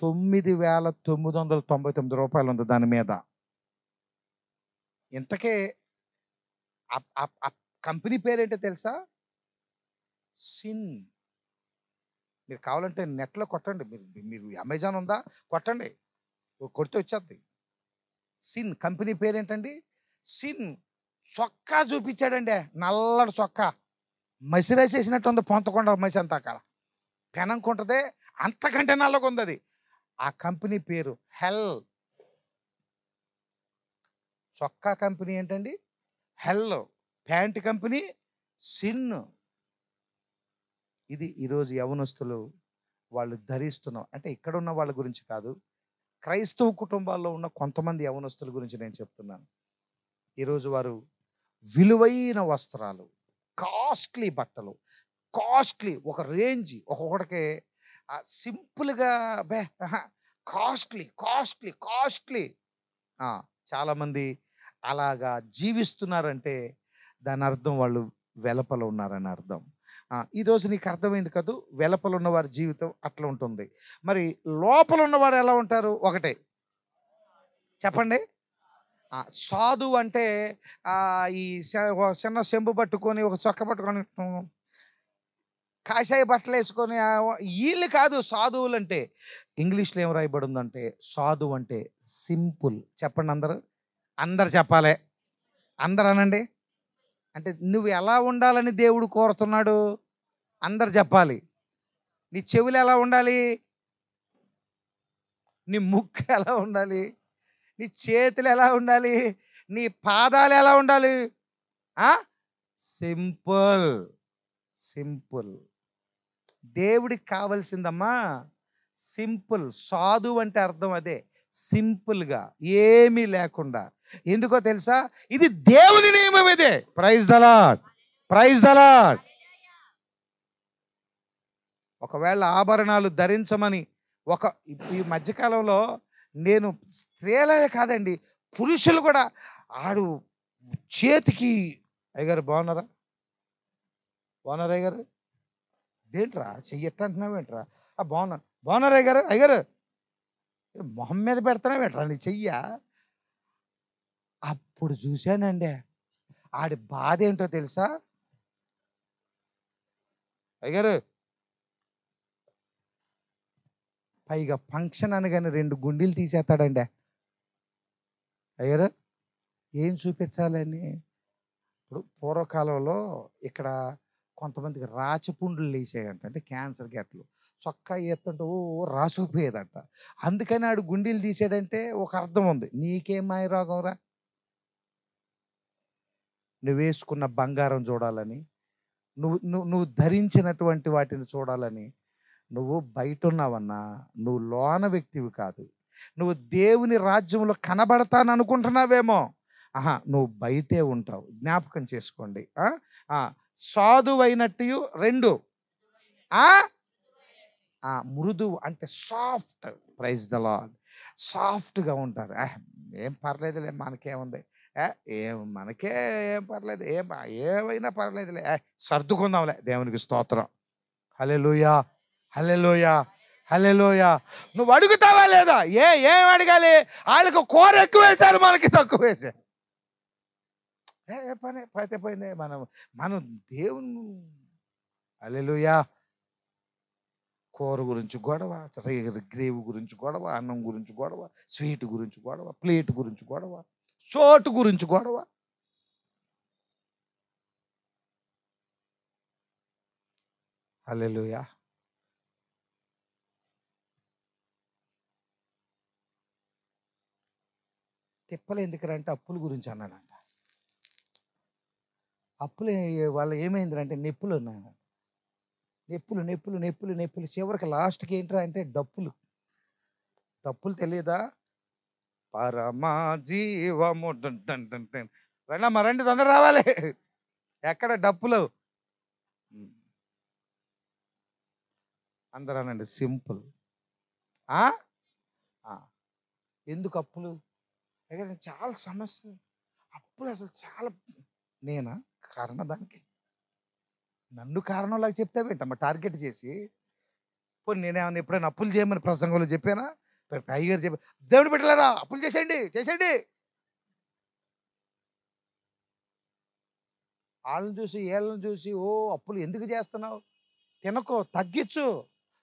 9,999 రూపాయలు ఉంది దాని మీద. ఇంతకే కంపెనీ పేరేంటో తెలుసా? సిన్. మీరు కావాలంటే నెట్లో కొట్టండి. మీరు అమెజాన్ ఉందా, కొట్టండి, కొడితే వచ్చేద్ది. సిన్ కంపెనీ పేరేంటండి? సిన్. చొక్కా చూపించాడండి, నల్లటి చొక్కా, మసిరేసేసినట్టు ఉంది. పొంతకుండా మసి అంతా అక్కడ పెనంకుంటుంది, అంతకంటే నల్లగా ఉంది అది. ఆ కంపెనీ పేరు హెల్. చొక్కా కంపెనీ ఏంటండి? హెల్. Pant company sin. ఇది ఈరోజు యవనస్తులు వాళ్ళు ధరిస్తున్నాం. అంటే ఇక్కడ ఉన్న వాళ్ళ గురించి కాదు, క్రైస్తవ కుటుంబాల్లో ఉన్న కొంతమంది యవనస్తుల గురించి నేను చెప్తున్నాను. ఈరోజు వారు విలువైన వస్త్రాలు, కాస్ట్లీ బట్టలు, కాస్ట్లీ ఒక రేంజ్, ఒక్కొక్కడికి సింపుల్గా కాస్ట్లీ కాస్ట్లీ కాస్ట్లీ. చాలామంది అలాగా జీవిస్తున్నారంటే దాని అర్థం వాళ్ళు వెలపల ఉన్నారని అర్థం. ఈరోజు నీకు అర్థమైంది కదూ, వెలపల ఉన్న వారి జీవితం అట్లా ఉంటుంది. మరి లోపల ఉన్నవారు ఎలా ఉంటారు? ఒకటే చెప్పండి. సాధువు అంటే ఈ చిన్న చెంబు పట్టుకొని, ఒక చొక్క పట్టుకొని, కాషాయ బట్టలు వేసుకొని వీళ్ళు కాదు సాధువులు అంటే. ఇంగ్లీష్లో ఏం రాయబడి ఉందంటే, సాధువు అంటే సింపుల్. చెప్పండి అందరూ, అందరు చెప్పాలి, అందరు అనండి. అంటే నువ్వు ఎలా ఉండాలని దేవుడు కోరుతున్నాడు, అందరు చెప్పాలి. నీ చెవులు ఎలా ఉండాలి, నీ ముక్కు ఎలా ఉండాలి, నీ చేతులు ఎలా ఉండాలి, నీ పాదాలు ఎలా ఉండాలి? సింపుల్. సింపుల్. దేవుడికి కావాల్సిందమ్మా సింపుల్. సాధువు అంటే అర్థం అదే, సింపుల్గా, ఏమీ లేకుండా. ఎందుకో తెలుసా? ఇది దేవుని నియమం. ఇదే. Praise the lord, praise the Lord. ఒకవేళ ఆభరణాలు ధరించమని ఈ మధ్యకాలంలో నేను స్త్రీలనే కాదండి, పురుషులు కూడా ఆడు చేతికి, అయ్యగారు బాగున్నారా, బాగున్నారా అయ్యగారు, దేంట్రా చెయ్యి ఎట్లా అంటున్నావేంట్రా, బాగున్నాను, బాగున్నారా అయ్యగారు, అయ్యగారు మొహం మీద పెడతానేవేంట్రా నీ చెయ్య. అప్పుడు చూశానండి ఆడి బాధ ఏంటో తెలుసా? అయ్యగారు పైగా ఫంక్షన్ అనగానే 2 గుండీలు తీసేస్తాడండి. అయ్యారు ఏం చూపించాలని? ఇప్పుడు పూర్వకాలంలో ఇక్కడ కొంతమందికి రాచపుండ్లు లేచాయంట, అంటే క్యాన్సర్ గెట్లు. చొక్కా ఎత్తుంటే ఓ రాసుకుపోయేదంట. అందుకని ఆడు గుండీలు తీసాడంటే ఒక అర్థం ఉంది. నీకేం మాయ రోగం రా, నువ్వు వేసుకున్న బంగారం చూడాలని, నువ్వు ధరించినటువంటి వాటిని చూడాలని. నువ్వు బయట ఉన్నావన్నా, నువ్వు లోన వ్యక్తివి కాదు. నువ్వు దేవుని రాజ్యంలో కనబడతాను అనుకుంటున్నావేమో, నువ్వు బయటే ఉంటావు. జ్ఞాపకం చేసుకోండి. సాధువైనట్టు 2 మృదువు అంటే సాఫ్ట్. Praise the lord. సాఫ్ట్గా ఉంటారు. ఏం పర్లేదులే, మనకేముంది, మనకే ఏం పర్లేదు, ఏమైనా పర్లేదులే, సర్దుకుందాంలే. దేవునికి స్తోత్రం. హల్లెలూయా, హల్లెలూయా, హల్లెలూయా. నువ్వు అడుగుతావా లేదా? ఏం అడగాలి? వాళ్ళకి కూర ఎక్కువ వేశారు, మనకి తక్కువ వేశారు. పని పోతే పోయింది. మనం దేవుని, హల్లెలూయా. కూర గురించి గొడవ, గ్రేవ్ గురించి గొడవ, అన్నం గురించి గొడవ, స్వీట్ గురించి గొడవ, ప్లేట్ గురించి గొడవ, చోటు గురించి గొడవ. హల్లెలూయా. తిప్పలు ఎందుకురంటే అప్పుల గురించి అన్నాడంట. అప్పులు వాళ్ళు ఏమైందంటే నొప్పులు ఉన్నాడు. నొప్పులు నొప్పులు నొప్పులు నొప్పులు. చివరికి లాస్ట్కి ఏంట్రా అంటే డప్పులు. డప్పులు తెలియదా? పరమా జీవము రండమ్మా, రండి, తొందర రావాలి. ఎక్కడ డప్పులు? అందరూ అనండి సింపుల్. ఎందుకు అప్పులు? చాలా సమస్య. అప్పులు అసలు చాలా. నేనా కారణం దానికి? నన్ను కారణంలాగా చెప్తావేంటమ్మా టార్గెట్ చేసి? పోనీ నేనేమన్నా ఎప్పుడైనా అప్పులు చేయమని ప్రసంగంలో చెప్పానా? పైగారు చెప్పా, దేవుడు బిడ్డలారా అప్పులు చేసేయండి చేసేయండి. వాళ్ళని చూసి వీళ్ళని చూసి అప్పులు ఎందుకు చేస్తున్నావు? తినకో, తగ్గించు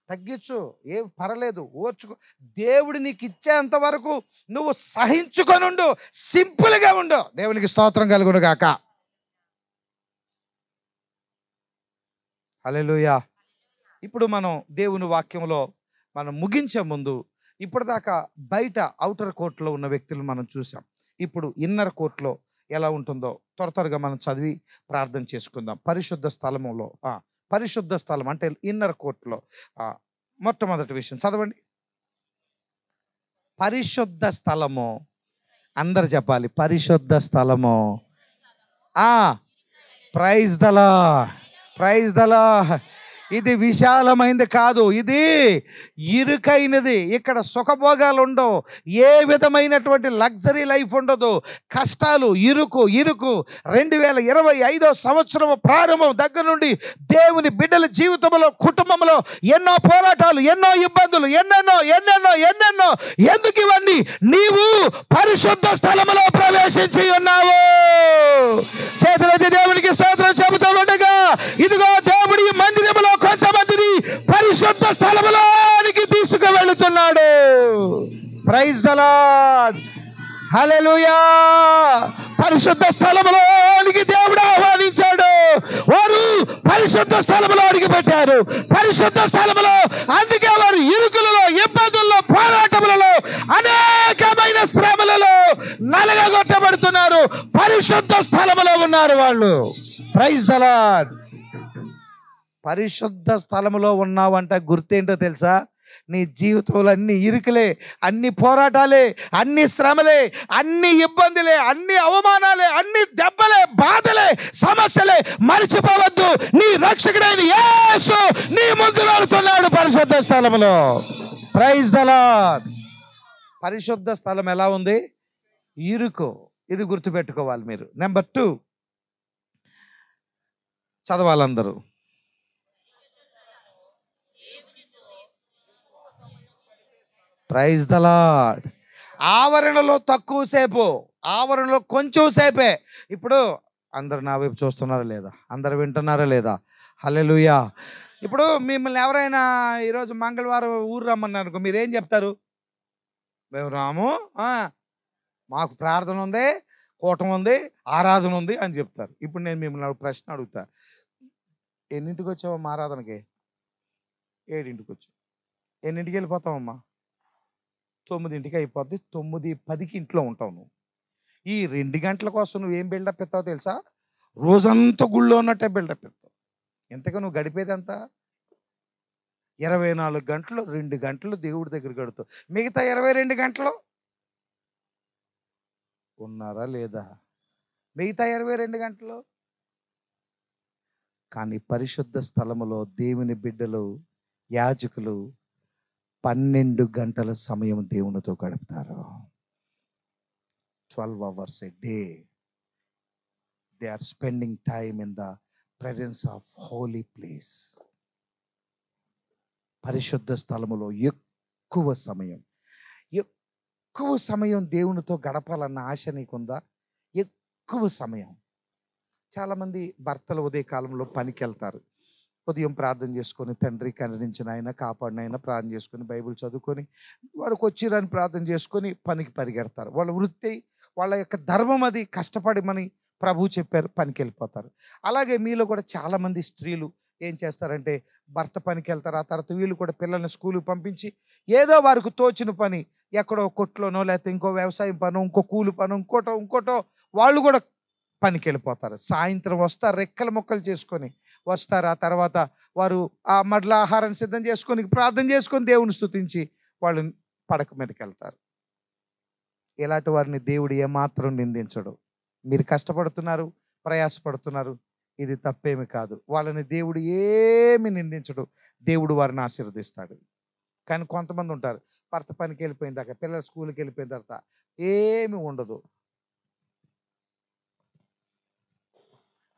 తగ్గించు, ఏం పర్లేదు, ఓర్చుకో. దేవుడు నీకు ఇచ్చేంత వరకు నువ్వు సహించుకొనుండు, సింపుల్గా ఉండు. దేవునికి స్తోత్రం కలుగును గాక. హల్లెలూయా. ఇప్పుడు మనం దేవుని వాక్యంలో మనం ముగించే ముందు, ఇప్పటిదాకా బయట ఔటర్ కోర్టులో ఉన్న వ్యక్తులు మనం చూసాం. ఇప్పుడు ఇన్నర్ కోర్టులో ఎలా ఉంటుందో త్వరగా మనం చదివి ప్రార్థన చేసుకుందాం. పరిశుద్ధ స్థలములో, పరిశుద్ధ స్థలం అంటే ఇన్నర్ కోర్టులో మొట్టమొదటి విషయం చదవండి. పరిశుద్ధ స్థలము. అందరు చెప్పాలి, పరిశుద్ధ స్థలము. Praise the lord, praise the Lord. ఇది విశాలమైనది కాదు, ఇది ఇరుకైనది. ఇక్కడ సుఖభోగాలు ఉండవు, ఏ విధమైనటువంటి లగ్జరీ లైఫ్ ఉండదు. కష్టాలు, ఇరుకు ఇరుకు. 2025 సంవత్సరం ప్రారంభం దగ్గర నుండి దేవుని బిడ్డల జీవితంలో, కుటుంబంలో ఎన్నో పోరాటాలు, ఎన్నో ఇబ్బందులు, ఎన్నెన్నో ఎన్నెన్నో ఎన్నెన్నో. ఎందుకు ఇవన్నీ? నీవు పరిశుద్ధ స్థలములో ప్రవేశించి ఉన్నావు. చేతులెత్తి దేవునికి స్తోత్రం చెబుతూ ఉండగా, ఇదిగో దేవుడి మందిరములో కొంతమందిని పరిశుద్ధ స్థలములోనికి తీసుకువెళుతున్నాడు. Praise the lord, hallelujah. పరిశుద్ధ స్థలములోనికి దేవుడు ఆహ్వానించాడు. వారు పరిశుద్ధ స్థలములో అడిగి పెట్టారు. పరిశుద్ధ స్థలములో, అందుకే వారు ఇరుకులలో, ఇబ్బందుల్లో, పోరాటములలో, అనేకమైన శ్రమలలో నలగగొట్టబడుతున్నారు. పరిశుద్ధ స్థలములో ఉన్నారు వాళ్ళు. Praise the lord. పరిశుద్ధ స్థలములో ఉన్నావంట గుర్తేంటో తెలుసా? నీ జీవితంలో అన్ని ఇరుకులే, అన్ని పోరాటాలే, అన్ని శ్రమలే, అన్ని ఇబ్బందులే, అన్ని అవమానాలే, అన్ని దెబ్బలే, బాధలే, సమస్యలే మర్చిపోవద్దు. నీ రక్షకుడైన యేసు నీ ముందు వెళ్తున్నాడు పరిశుద్ధ స్థలములో. Praise the lord. పరిశుద్ధ స్థలం ఎలా ఉంది? ఇరుకు. ఇది గుర్తుపెట్టుకోవాలి మీరు. నెంబర్ 2 చదవాలందరూ. Praise the Lord. ఆవరణలో తక్కువ సేపు, ఆవరణలో కొంచెం సేపే. ఇప్పుడు అందరు నా వైపు చూస్తున్నారా లేదా? అందరు వింటున్నారా లేదా? హల్లెలూయా. ఇప్పుడు మిమ్మల్ని ఎవరైనా ఈరోజు మంగళవారం ఊరు రమ్మన్నారు, మీరేం చెప్తారు? మేము రాము, మాకు ప్రార్థన ఉంది, కూటం ఉంది, ఆరాధన ఉంది అని చెప్తారు. ఇప్పుడు నేను మిమ్మల్ని ప్రశ్న అడుగుతా, ఎన్నింటికి వచ్చావమ్మా ఆరాధనకి? 7ంటికి వచ్చావు. ఎన్నింటికి వెళ్ళిపోతావమ్మా? 9ంటికి అయిపోద్ది. 9:10కి ఇంట్లో ఉంటావు. నువ్వు ఈ 2 గంటల కోసం నువ్వేం బిల్డప్ ఇస్తావు తెలుసా? రోజంతా గుళ్ళో ఉన్నట్టే బిల్డప్ ఇస్తావు. ఎంతగా నువ్వు గడిపేది ఎంత? 24 గంటలు 2 గంటలు దేవుడి దగ్గర గడుతావు. మిగతా 22 గంటలు ఉన్నారా లేదా? మిగతా 22 గంటలు. కానీ పరిశుద్ధ స్థలములో దేవుని బిడ్డలు, యాజకులు 12 గంటల సమయం దేవునితో గడుపుతారు. 12 hours a day they are spending time in the presence of holy place. పరిశుద్ధ స్థలములో ఎక్కువ సమయం, ఎక్కువ సమయం దేవునితో గడపాలన్న ఆశ నీకుందా? ఎక్కువ సమయం. చాలామంది భర్తలు ఉదయకాలంలో పనికి వెళ్తారు. ఉదయం ప్రార్థన చేసుకొని, తండ్రి కరుణించిన ఆయన, కాపాడిన ఆయన ప్రార్థన చేసుకొని, బైబిల్ చదువుకొని, వారికి వచ్చిరని ప్రార్థన చేసుకొని పనికి పరిగెడతారు. వాళ్ళ వృత్తి, వాళ్ళ యొక్క ధర్మం అది. కష్టపడమని ప్రభువు చెప్పారు, పనికి వెళ్ళిపోతారు. అలాగే మీలో కూడా చాలామంది స్త్రీలు ఏం చేస్తారంటే, భర్త పనికి వెళ్తారు, ఆ తర్వాత వీళ్ళు కూడా పిల్లల్ని స్కూల్కి పంపించి ఏదో వారికి తోచిన పని, ఎక్కడో కొట్లోనో లేకపోతే ఇంకో వ్యవసాయం పనో, ఇంకో కూలి పనో, ఇంకోటో వాళ్ళు కూడా పనికి వెళ్ళిపోతారు. సాయంత్రం వస్తారు, రెక్కల మొక్కలు చేసుకొని వస్తారు. ఆ తర్వాత వారు ఆ మడ్ల ఆహారాన్ని సిద్ధం చేసుకొని, ప్రార్థన చేసుకొని, దేవుని స్తుతించి వాళ్ళు పడక మీదకి వెళ్తారు. ఇలాంటి వారిని దేవుడు ఏమాత్రం నిందించడు. మీరు కష్టపడుతున్నారు, ప్రయాసపడుతున్నారు, ఇది తప్పేమి కాదు. వాళ్ళని దేవుడు ఏమి నిందించడు. దేవుడు వారిని ఆశీర్వదిస్తాడు. కానీ కొంతమంది ఉంటారు, భర్త పనికి వెళ్ళిపోయిన దాకా, పిల్లలు స్కూల్కి వెళ్ళిపోయిన తర్వాత ఏమి ఉండదు.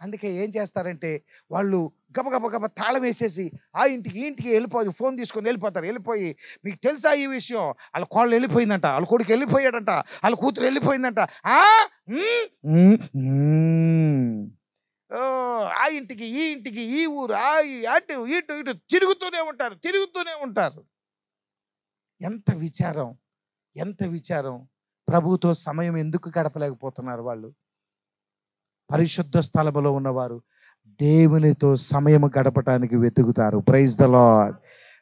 అందుకే ఏం చేస్తారంటే, వాళ్ళు గబగబ తాళం వేసేసి ఆ ఇంటికి ఈ ఇంటికి వెళ్ళిపోయి ఫోన్ తీసుకొని వెళ్ళిపోతారు. వెళ్ళిపోయి, మీకు తెలుసా ఈ విషయం, వాళ్ళ కోళ్ళు వెళ్ళిపోయిందంట, వాళ్ళ కొడుకు వెళ్ళిపోయాడంట, వాళ్ళ కూతురు వెళ్ళిపోయిందంట, ఆ ఇంటికి ఈ ఇంటికి ఈ ఊరు అటు ఇటు తిరుగుతూనే ఉంటారు. ఎంత విచారం, ఎంత విచారం. ప్రభువుతో సమయం ఎందుకు గడపలేకపోతున్నారు వాళ్ళు? పరిశుద్ధ స్థలములో ఉన్నవారు దేవునితో సమయం గడపటానికి వెతుకుతారు. Praise the lord.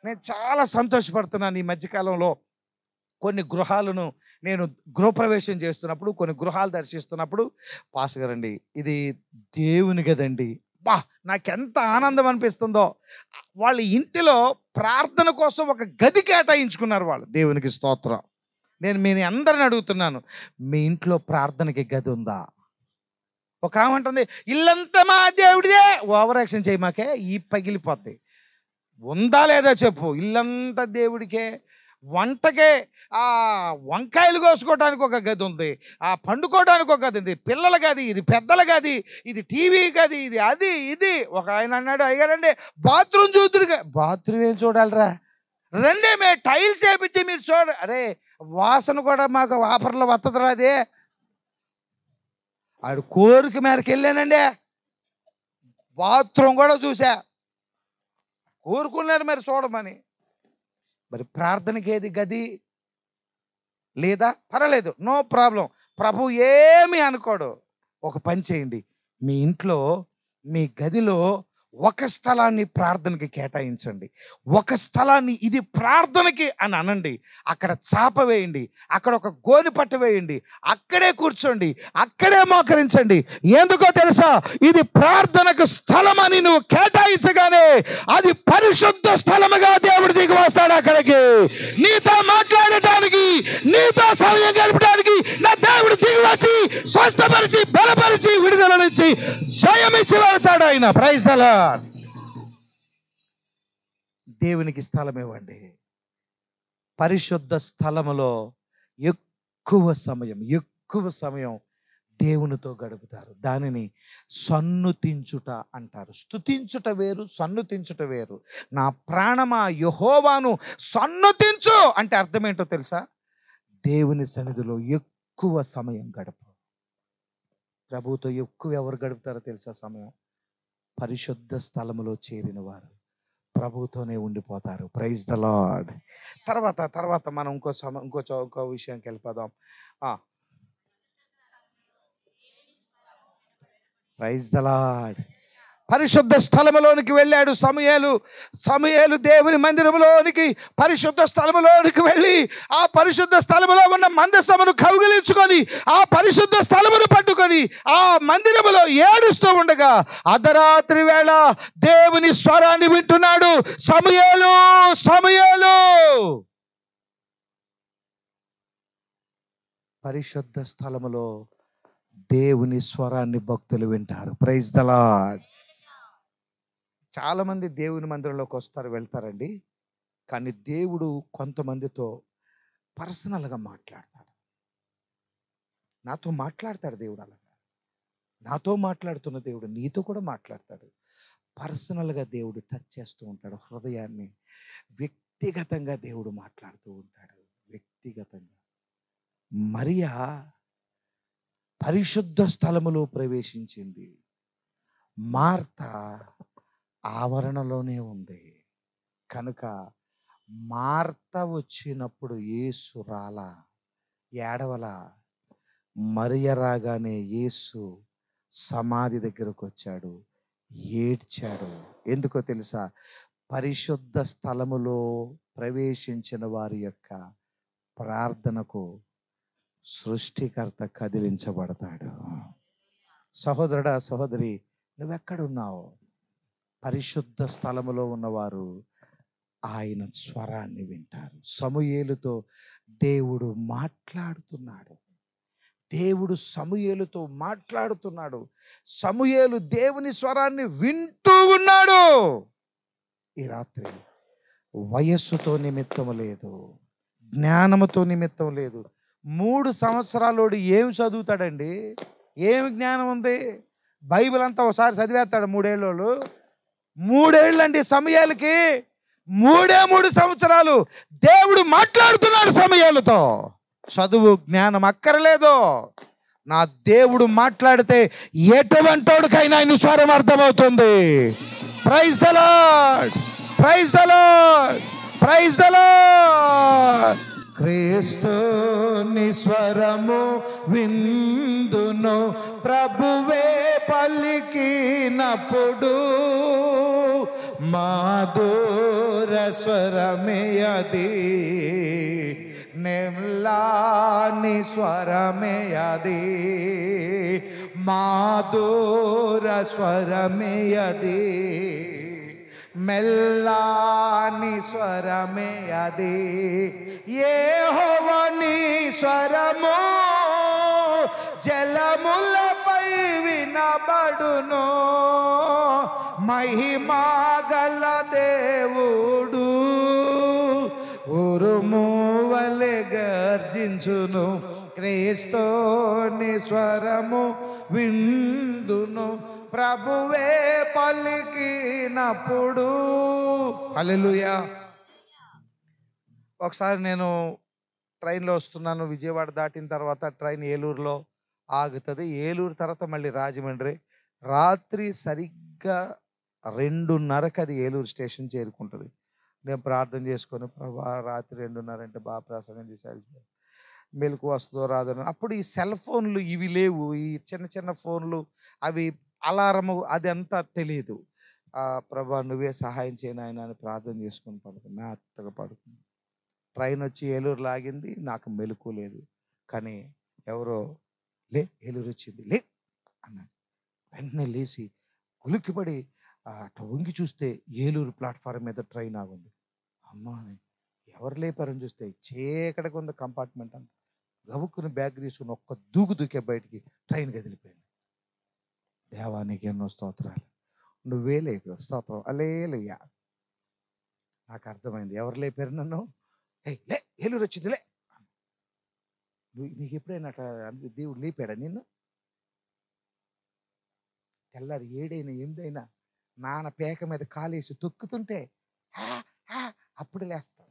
నేను చాలా సంతోషపడుతున్నాను. ఈ మధ్యకాలంలో కొన్ని గృహాలను నేను గృహప్రవేశం చేస్తున్నప్పుడు, కొన్ని గృహాలు దర్శిస్తున్నప్పుడు, పాస్టర్ గారండి ఇది దేవుని గదండి, నాకెంత ఆనందం అనిపిస్తుందో. వాళ్ళ ఇంటిలో ప్రార్థన కోసం ఒక గది కేటాయించుకున్నారు వాళ్ళు. దేవునికి స్తోత్రం. నేను మీ అందరిని అడుగుతున్నాను, మీ ఇంట్లో ప్రార్థనకి గది ఉందా? ఒక ఆమె అంటుంది, ఇల్లంతా మా దేవుడిదే. ఓవర్ యాక్షన్ చేయి, మాకే ఈ పగిలిపోద్ది. ఉందా లేదా చెప్పు. ఇల్లంతా దేవుడికే. వంటకే ఆ వంకాయలు కోసుకోవడానికి ఒక గది ఉంది, ఆ పండుకోవడానికి ఒక గది ఉంది, పిల్లల గది, ఇది పెద్దల గది, ఇది టీవీ గది, ఇది అది ఇది. ఒక ఆయన అన్నాడు, అయ్యారండి బాత్రూమ్ చూతురుగా. బాత్రూమ్ ఏం చూడాలిరా, రండి మే టైల్స్ వేపించి మీరు చూడ. అరే వాసన కూడా మాకు ఆఫర్లో వత్తదురా. అదే ఆడు కోరిక మేరకు వెళ్ళానండి, బాత్రూమ్ కూడా చూసా, కోరుకున్నారు మరి చూడమని. మరి ప్రార్థనకి ఏది గది లేదా? పర్వాలేదు, నో ప్రాబ్లం, ప్రభు ఏమి అనుకోడు. ఒక పని చేయండి, మీ ఇంట్లో మీ గదిలో ఒక స్థలాన్ని ప్రార్థనకి కేటాయించండి. ఒక స్థలాన్ని ఇది ప్రార్థనకి అని అనండి. అక్కడ చాప వేయండి, అక్కడ ఒక గోని పట్టు వేయండి, అక్కడే కూర్చోండి, అక్కడే మోకరించండి. ఎందుకో తెలుసా? ఇది ప్రార్థనకు స్థలం అని నువ్వు కేటాయించగానే అది పరిశుద్ధ స్థలముగా దేవుడు దిగి వస్తాడు. అక్కడికి నీతో మాట్లాడటానికి, నీతో సమయం గడపడానికి నా దేవుడు దిగి వచ్చి స్వస్థపరిచి, బలపరిచి, విడుదల నుంచి జయమిచ్చి వెళ్తాడు ఆయన. Praise the lord. దేవునికి స్థలం ఇవ్వండి. పరిశుద్ధ స్థలములో ఎక్కువ సమయం దేవునితో గడుపుతారు. దానిని సన్నుతించుట అంటారు. స్తుతించుట వేరు, సన్నుతించుట వేరు. నా ప్రాణమా యెహోవాను సన్నుతించు అంటే అర్థం ఏంటో తెలుసా? దేవుని సన్నిధిలో ఎక్కువ సమయం గడుపు. ప్రభువుతో ఎక్కువ ఎవరు గడుపుతారో తెలుసా సమయం? పరిశుద్ధ స్థలములో చేరిన వారు ప్రభువుతోనే ఉండిపోతారు. Praise the lord. తర్వాత మనం ఇంకో విషయానికి వెళ్ళిపోదాం. Praise the lord. పరిశుద్ధ స్థలములోనికి వెళ్ళాడు సమూయేలు దేవుని మందిరములోనికి, పరిశుద్ధ స్థలములోనికి వెళ్ళి ఆ పరిశుద్ధ స్థలములో ఉన్న మందసమును కౌగిలించుకొని ఆ పరిశుద్ధ స్థలమును పట్టుకొని ఆ మందిరములో ఏడుస్తూ ఉండగా అర్ధరాత్రి వేళ దేవుని స్వరాన్ని వింటున్నాడు. సమూయేలు, సమూయేలు. పరిశుద్ధ స్థలములో దేవుని స్వరాన్ని భక్తులు వింటారు. Praise the lord. చాలామంది దేవుని మందిరంలోకి వస్తారు, వెళ్తారండి. కానీ దేవుడు కొంతమందితో పర్సనల్గా మాట్లాడతాడు. నాతో మాట్లాడతాడు దేవుడు. అలాగా నాతో మాట్లాడుతున్న దేవుడు నీతో కూడా మాట్లాడతాడు. పర్సనల్గా దేవుడు టచ్ చేస్తూ ఉంటాడు హృదయాన్ని. వ్యక్తిగతంగా దేవుడు మాట్లాడుతూ ఉంటాడు. వ్యక్తిగతంగా మరియా పరిశుద్ధ స్థలములో ప్రవేశించింది. మార్త ఆవరణలోనే ఉంది. కనుక మార్త వచ్చినప్పుడు యేసు రాలా, ఏడవల. మరియ రాగానే యేసు సమాధి దగ్గరకు వచ్చాడు, ఏడ్చాడు. ఎందుకో తెలుసా? పరిశుద్ధ స్థలములో ప్రవేశించిన వారి యొక్క ప్రార్థనకు సృష్టికర్త కదిలించబడతాడు. సహోదరుడా, సహోదరి, నువ్వెక్కడున్నావు? పరిశుద్ధ స్థలములో ఉన్నవారు ఆయన స్వరాన్ని వింటారు. సమూయేలుతో దేవుడు మాట్లాడుతున్నాడు. దేవుడు సమూయేలుతో మాట్లాడుతున్నాడు. సమూయేలు దేవుని స్వరాన్ని వింటూ ఉన్నాడు. ఈ రాత్రి వయస్సుతో నిమిత్తం లేదు, జ్ఞానముతో నిమిత్తం లేదు. 3 సంవత్సరాలోడు ఏం చదువుతాడండి? ఏం జ్ఞానం ఉంది? బైబిల్ అంతా ఒకసారి చదివేస్తాడు 3 ఏళ్ళోళ్ళు. 3 ఏళ్ళండి సమూయేలుకి. 3 సంవత్సరాలు దేవుడు మాట్లాడుతున్నాడు సమూయేలుతో. చదువు జ్ఞానం అక్కర్లేదు. నా దేవుడు మాట్లాడితే ఎటువంటోడికైనా ఆయన స్వరం అర్థమవుతుంది. Praise the lord, praise the lord, praise the lord. క్రీస్తుని స్వరము విందును ప్రభువే పలికినప్పుడు, మాధుర స్వరమే అది, నెమ్లాని స్వరమే అది, మాధుర స్వరమే అది, మెల్లాని స్వరమే అది. యెహోవా నీ స్వరము జలములపై వినబడును, మహిమా గల దేవుడు ఉరుము వలె గర్జించును. క్రీస్తుని స్వరము విందును ప్రభువే పలికినప్పుడు. హల్లెలూయా. ఒకసారి నేను ట్రైన్లో వస్తున్నాను. విజయవాడ దాటిన తర్వాత ట్రైన్ ఏలూరులో ఆగుతుంది. ఏలూరు తర్వాత మళ్ళీ రాజమండ్రి. రాత్రి సరిగ్గా 2:30కి అది ఏలూరు స్టేషన్ చేరుకుంటుంది. నేను ప్రార్థన చేసుకొని, ప్రభా రాత్రి 2:30 అంటే బాగా ప్రసంగం చేశారు, మెలకు వస్తుందో రాదో. అప్పుడు ఈ సెల్ ఫోన్లు ఇవి లేవు. ఈ చిన్న చిన్న ఫోన్లు, అవి అలారము అది అంతా తెలియదు. ప్రభా నువ్వే సహాయం చేయను ఆయన అని ప్రార్థన చేసుకొని పడుకుని మెత్తగా పడుకుంది. ట్రైన్ వచ్చి ఏలూరు లాగింది. నాకు మెలకు లేదు. కానీ ఎవరో లే ఏలూరు వచ్చింది లే అన్నాడు. వెంటనే లేచి కులిక్కిపడి అటు వంగి చూస్తే ఏలూరు ప్లాట్ఫారం మీద ట్రైన్ ఆగుంది. అమ్మా ఎవరు లేపారని చూస్తే చీకటిగా ఉంది కంపార్ట్మెంట్ అంతా. గబుక్కుని బ్యాగ్ తీసుకుని ఒక్క దూకే బయటికి ట్రైన్ కదిలిపోయింది. దేవానికి ఎన్నో స్తోత్రాలు. నువ్వే లేపు. స్తోత్రం హల్లెలూయా. నాకు అర్థమైంది ఎవరు లేపారు నన్ను. లే ఏలూరు వచ్చింది లే. నీకు ఎప్పుడైనా దేవుడు లేపాడా నిన్ను? తెల్లారి 7 అయినా 8 అయినా నాన్న పేక మీద కాలేసి తొక్కుతుంటే అప్పుడు లేస్తాం.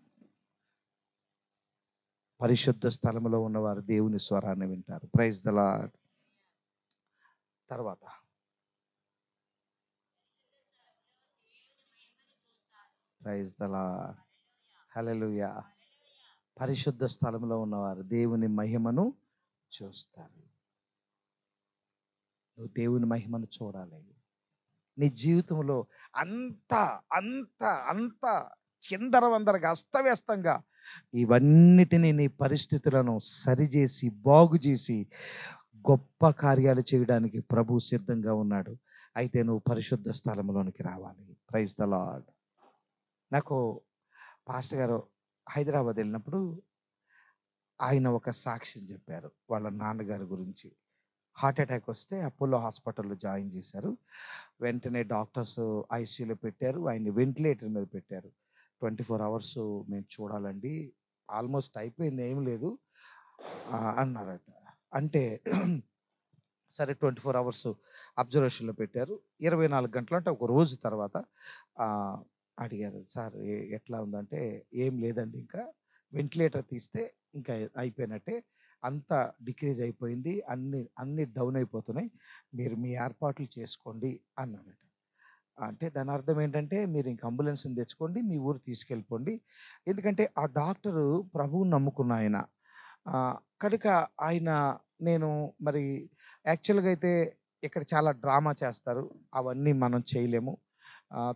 పరిశుద్ధ స్థలములో ఉన్నవారు దేవుని స్వరాన్ని వింటారు. Praise the lord. తర్వాత ప్రైజ్ ద లార్డ్. హల్లెలూయా. పరిశుద్ధ స్థలంలో ఉన్నవారు దేవుని మహిమను చూస్తారు. నువ్వు దేవుని మహిమను చూడాలి. నీ జీవితంలో అంత అంత అంత చిందరవందరగా అస్తవ్యస్తంగా ఇవన్నిటినీ నీ పరిస్థితులను సరిచేసి బాగు చేసి గొప్ప కార్యాలు చేయడానికి ప్రభు సిద్ధంగా ఉన్నాడు. అయితే నువ్వు పరిశుద్ధ స్థలంలోనికి రావాలి. Praise the lord. నాకు పాస్టర్ గారు హైదరాబాద్ వెళ్ళినప్పుడు ఆయన ఒక సాక్ష్యం చెప్పారు. వాళ్ళ నాన్నగారి గురించి హార్ట్ అటాక్ వస్తే అపోలో హాస్పిటల్లో జాయిన్ చేశారు. వెంటనే డాక్టర్స్ ఐసీయూలో పెట్టారు. ఆయన్ని వెంటిలేటర్ మీద పెట్టారు. 24 hours మేము చూడాలండి, ఆల్మోస్ట్ అయిపోయింది, ఏం లేదు అన్నారట. అంటే సరే 24 అవర్స్ అబ్జర్వేషన్లో పెట్టారు. 24 గంటలు అంటే ఒక రోజు తర్వాత అడిగారు, సార్ ఎట్లా ఉందంటే, ఏం లేదండి, ఇంకా వెంటిలేటర్ తీస్తే ఇంకా అయిపోయినట్టే, అంతా డిక్రీజ్ అయిపోయింది, అన్ని డౌన్ అయిపోతున్నాయి, మీరు మీ ఏర్పాట్లు చేసుకోండి అన్నారట. అంటే దాని అర్థం ఏంటంటే, మీరు ఇంక అంబులెన్స్ని తెచ్చుకోండి, మీ ఊరు తీసుకెళ్ళిపోండి. ఎందుకంటే ఆ డాక్టరు ప్రభువుని నమ్ముకున్న ఆయన. కనుక ఆయన, నేను మరి యాక్చువల్గా అయితే ఇక్కడ చాలా డ్రామా చేస్తారు, అవన్నీ మనం చేయలేము.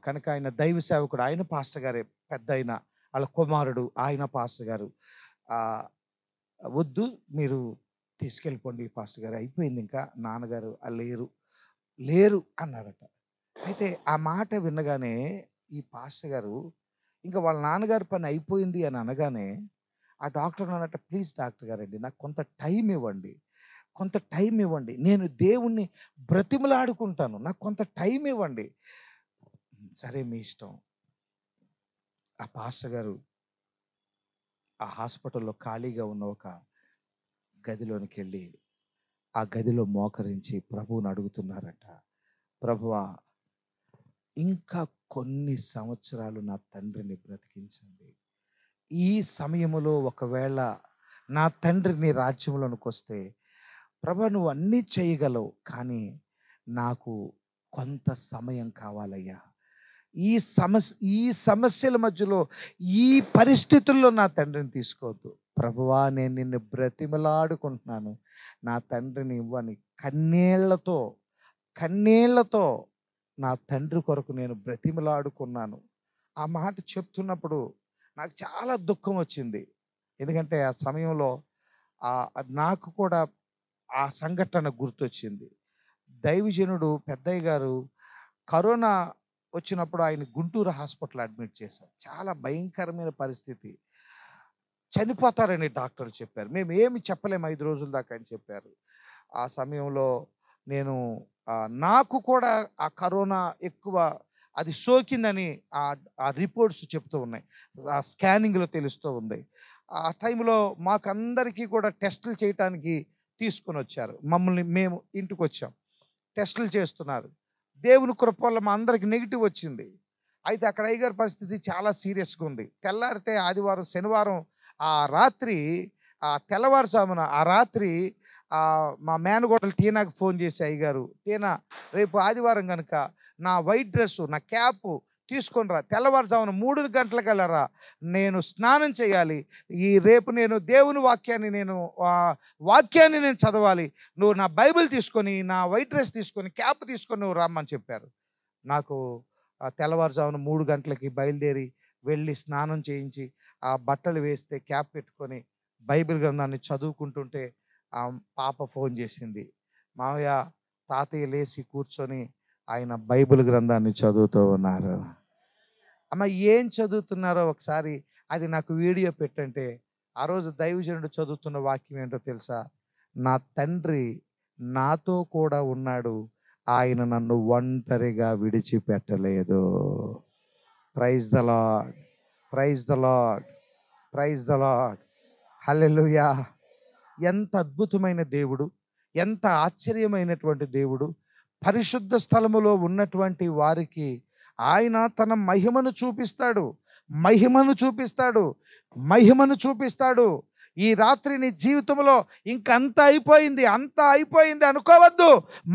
కనుక ఆయన దైవ సేవకుడు, ఆయన పాస్టర్ గారే, పెద్ద ఆయన వాళ్ళ కుమారుడు, ఆయన పాస్టర్ గారు, వద్దు మీరు తీసుకెళ్ళిపోండి పాస్టర్ గారు, అయిపోయింది, ఇంకా నాన్నగారు లేరు లేరు అన్నారట. అయితే ఆ మాట వినగానే ఈ పాస్టర్ గారు, ఇంకా వాళ్ళ నాన్నగారి పని అయిపోయింది అని అనగానే ఆ డాక్టర్ అన్నట్టు, ప్లీజ్ డాక్టర్ గారండి, నాకు కొంత టైం ఇవ్వండి, కొంత టైం ఇవ్వండి, నేను దేవుణ్ణి బ్రతిమలాడుకుంటాను, నాకు కొంత టైం ఇవ్వండి. సరే మీ ఇష్టం. ఆ పాస్టర్ గారు ఆ హాస్పిటల్లో ఖాళీగా ఉన్న ఒక గదిలోనికి వెళ్ళి ఆ గదిలో మోకరించి ప్రభువుని అడుగుతున్నారట, ప్రభువా, ఇంకా కొన్ని సంవత్సరాలు నా తండ్రిని బ్రతికించండి. ఈ సమయంలో ఒకవేళ నా తండ్రిని రాజ్యంలోనికి వస్తే, ప్రభువా నువ్వు అన్నీ చేయగలవు, కానీ నాకు కొంత సమయం కావాలయ్యా, ఈ సమస్యల మధ్యలో, ఈ పరిస్థితుల్లో నా తండ్రిని తీసుకోవద్దు ప్రభువా, నేను నిన్ను బ్రతిమలాడుకుంటున్నాను, నా తండ్రిని ఇవ్వని కన్నీళ్లతో నా తండ్రి కొరకు నేను బ్రతిమలాడుకున్నాను. ఆ మాట చెప్తున్నప్పుడు నాకు చాలా దుఃఖం వచ్చింది. ఎందుకంటే ఆ సమయంలో నాకు కూడా ఆ సంఘటన గుర్తొచ్చింది. దైవజనుడు పెద్దయ్య గారు కరోనా వచ్చినప్పుడు ఆయన గుంటూరు హాస్పిటల్ అడ్మిట్ చేశారు. చాలా భయంకరమైన పరిస్థితి, చనిపోతారని డాక్టర్ చెప్పారు. మేము ఏమి చెప్పలేము 5 రోజుల దాకా అని చెప్పారు. ఆ సమయంలో నేను నాకు కూడా ఆ కరోనా ఎక్కువ అది సోకిందని ఆ రిపోర్ట్స్ చెప్తూ ఉన్నాయి, ఆ స్కానింగ్లో తెలుస్తూ ఉంది. ఆ టైంలో మాకందరికీ కూడా టెస్టులు చేయటానికి తీసుకొని వచ్చారు, మేము ఇంటికి వచ్చాం, టెస్టులు చేస్తున్నారు. దేవుని కృప వల్ల మా అందరికి నెగిటివ్ వచ్చింది. అయితే అక్కడ అయ్యగారి పరిస్థితి చాలా సీరియస్గా ఉంది. తెల్లారితే ఆదివారం శనివారం ఆ రాత్రి, తెల్లవారుజామున ఆ రాత్రి మా మేనగోడలు టీనాకి ఫోన్ చేసి, అయ్యగారు టీనా, రేపు ఆదివారం కనుక నా వైట్ డ్రెస్సు, నా క్యాపు తీసుకొని రా, తెల్లవారుజామున 3 గంటలకు వెళ్ళరా, నేను స్నానం చేయాలి, రేపు నేను దేవుని వాక్యాన్ని నేను చదవాలి, నువ్వు నా బైబిల్ తీసుకొని, నా వైట్ డ్రెస్ తీసుకొని, క్యాప్ తీసుకొని నువ్వు రమ్మని చెప్పారు. నాకు తెల్లవారుజామున 3 గంటలకి బయలుదేరి వెళ్ళి స్నానం చేయించి ఆ బట్టలు వేస్తే క్యాప్ పెట్టుకొని బైబిల్ గ్రంథాన్ని చదువుకుంటుంటే ఆ పాప ఫోన్ చేసింది, మావయ్య తాతయ్య లేచి కూర్చొని ఆయన బైబిల్ గ్రంథాన్ని చదువుతూ ఉన్నారు. అమ్మ ఏం చదువుతున్నారో ఒకసారి అది నాకు వీడియో పెట్టంటే, ఆ రోజు దైవజనుడు చదువుతున్న వాక్యం ఏంటో తెలుసా? నా తండ్రి నాతో కూడా ఉన్నాడు, ఆయన నన్ను ఒంటరిగా విడిచిపెట్టలేదు. Praise the lord, praise the lord, praise the lord, హల్లెలూయా. ఎంత అద్భుతమైన దేవుడు, ఎంత ఆశ్చర్యమైనటువంటి దేవుడు. పరిశుద్ధ స్థలములో ఉన్నటువంటి వారికి ఆయన తన మహిమను చూపిస్తాడు, మహిమను చూపిస్తాడు, మహిమను చూపిస్తాడు. ఈ రాత్రి నీ జీవితంలో ఇంకంతా అయిపోయింది, అంతా అయిపోయింది అనుకోవద్దు,